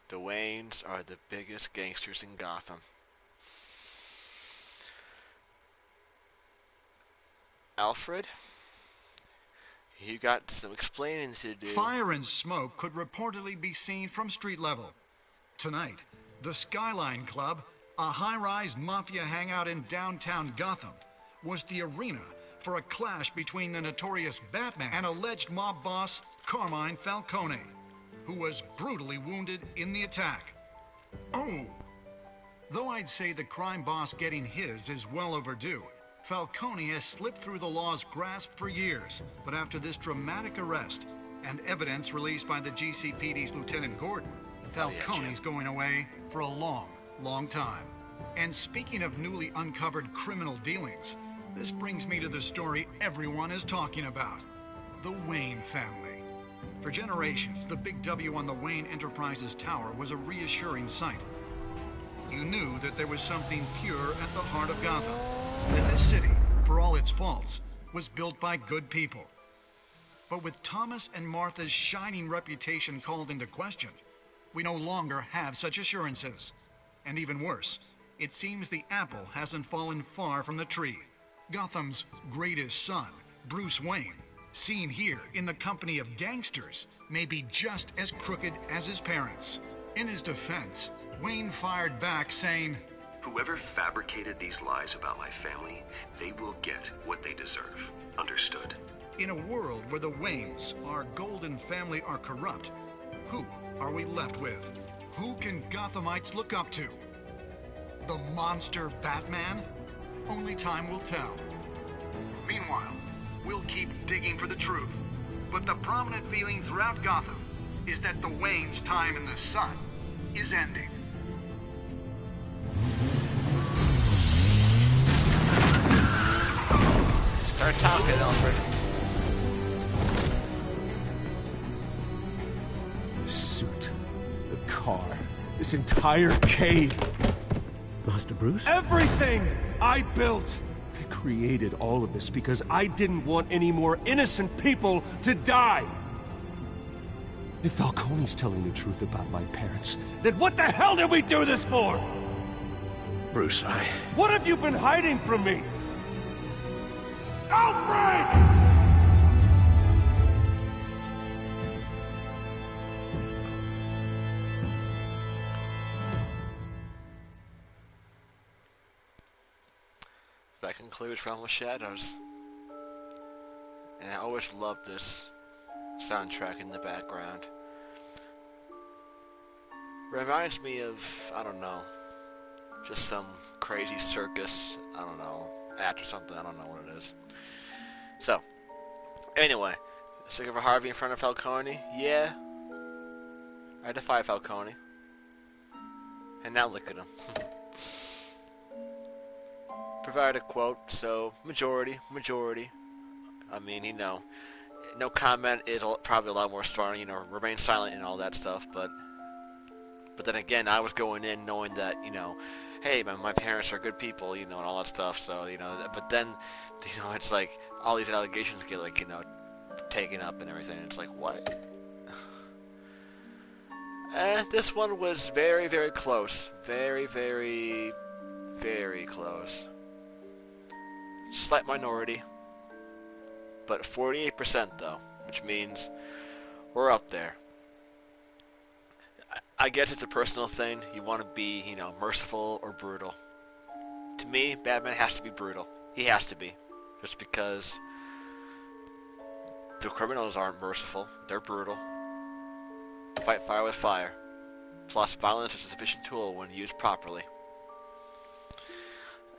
The Waynes are the biggest gangsters in Gotham. Alfred? You got some explaining to do. Fire and smoke could reportedly be seen from street level. Tonight, the Skyline Club, a high-rise mafia hangout in downtown Gotham, was the arena for a clash between the notorious Batman and alleged mob boss Carmine Falcone, who was brutally wounded in the attack. Oh! Though I'd say the crime boss getting his is well overdue, Falcone has slipped through the law's grasp for years, but after this dramatic arrest and evidence released by the GCPD's Lieutenant Gordon, Falcone's going away for a long, long time. And speaking of newly uncovered criminal dealings, this brings me to the story everyone is talking about: the Wayne family. For generations, the big W on the Wayne Enterprises tower was a reassuring sight. You knew that there was something pure at the heart of Gotham, that this city, for all its faults, was built by good people. But with Thomas and Martha's shining reputation called into question, we no longer have such assurances. And even worse, it seems the apple hasn't fallen far from the tree. Gotham's greatest son, Bruce Wayne, seen here in the company of gangsters, may be just as crooked as his parents. In his defense, Wayne fired back saying, "Whoever fabricated these lies about my family, they will get what they deserve. Understood?" In a world where the Waynes, our golden family, are corrupt, who are we left with? Who can Gothamites look up to? The monster Batman? Only time will tell. Meanwhile, we'll keep digging for the truth. But the prominent feeling throughout Gotham is that the Waynes' time in the sun is ending. Start talking, Alfred. The suit, the car, this entire cave. Master Bruce? Everything I built! I created all of this because I didn't want any more innocent people to die! If Falcone's telling the truth about my parents, then what the hell did we do this for? Bruce, What have you been hiding from me? Alfred! That concludes Realm of Shadows. And I always loved this soundtrack in the background. Reminds me of, I don't know, just some crazy circus, I don't know, act or something, I don't know what it is. So, anyway, sick of a Harvey in front of Falcone? Yeah. I defy Falcone. And now look at him. Provide a quote, so majority. I mean, you know, no comment is probably a lot more strong, you know, remain silent and all that stuff, but then again, I was going in knowing that, you know, hey, my parents are good people, you know, and all that stuff, so, you know, but then, you know, it's like, all these allegations get, like, you know, taken up and everything, it's like, what? This one was very, very close. Very, very, very close. Slight minority. But 48% though, which means we're up there. I guess it's a personal thing. You want to be, you know, merciful or brutal. To me, Batman has to be brutal. He has to be. Just because the criminals aren't merciful. They're brutal. If fight fire with fire. Plus, violence is a sufficient tool when used properly.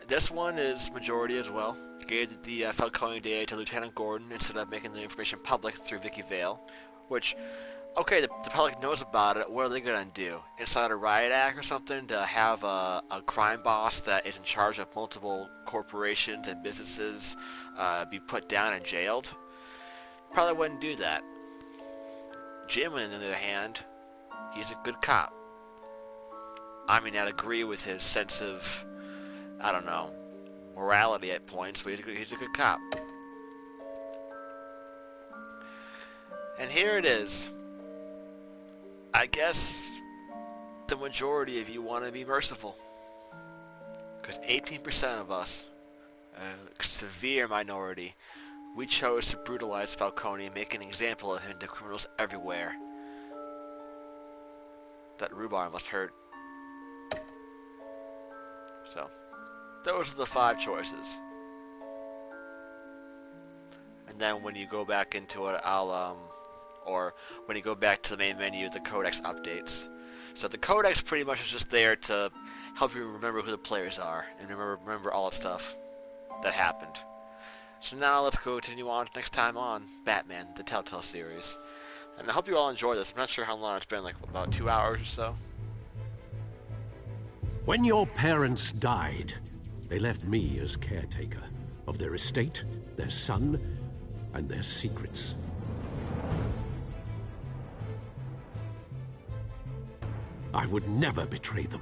This one is majority as well. Gave the Falcone data to Lieutenant Gordon instead of making the information public through Vicky Vale, which, okay, the public knows about it. What are they gonna do? Inside a riot act or something to have a crime boss that is in charge of multiple corporations and businesses be put down and jailed? Probably wouldn't do that. Jim, on the other hand, he's a good cop. I mean, I'd agree with his sense of, I don't know, morality at points, but he's a good cop. And here it is. I guess the majority of you want to be merciful. Because 18% of us, a severe minority, we chose to brutalize Falcone and make an example of him to criminals everywhere. That rhubarb must hurt. So, those are the 5 choices. And then when you go back into it, or when you go back to the main menu, the codex updates. So the codex pretty much is just there to help you remember who the players are and remember all the stuff that happened. So now let's continue on next time on Batman, the Telltale series. And I hope you all enjoy this. I'm not sure how long it's been, like about 2 hours or so. When your parents died, they left me as caretaker of their estate, their son, and their secrets. I would never betray them.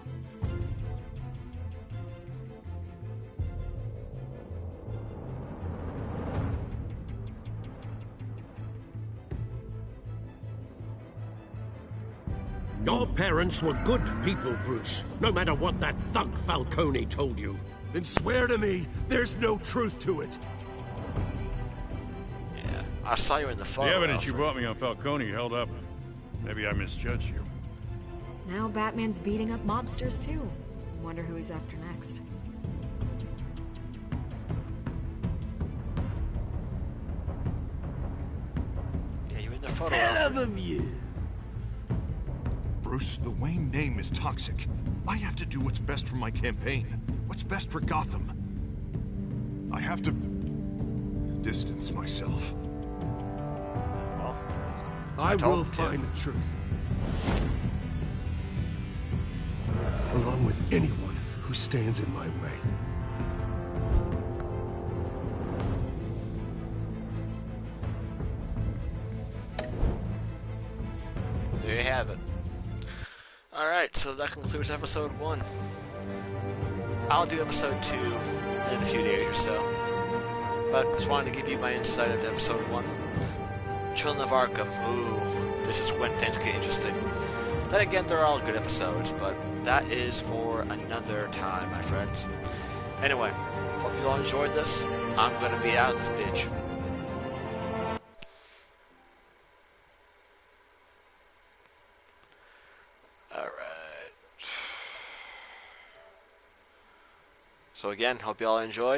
Your parents were good people, Bruce, no matter what that thug Falcone told you. Then swear to me there's no truth to it. Yeah, I saw you in the photo. The evidence you brought me on Falcone held up. Maybe I misjudged you. Now Batman's beating up mobsters, too. Wonder who he's after next. Yeah, you in the photo. Hell of a view. Bruce, the Wayne name is toxic. I have to do what's best for my campaign. What's best for Gotham. I have to distance myself. Well, I will find the truth. Along with anyone who stands in my way. There you have it. Alright, so that concludes episode 1. I'll do episode 2 in a few days or so. But just wanted to give you my insight of episode 1. Children of Arkham. Ooh, this is when things get interesting. Then again, they're all good episodes, but that is for another time, my friends. Anyway, hope you all enjoyed this. I'm gonna be out of this bitch. Alright. So again, hope you all enjoyed.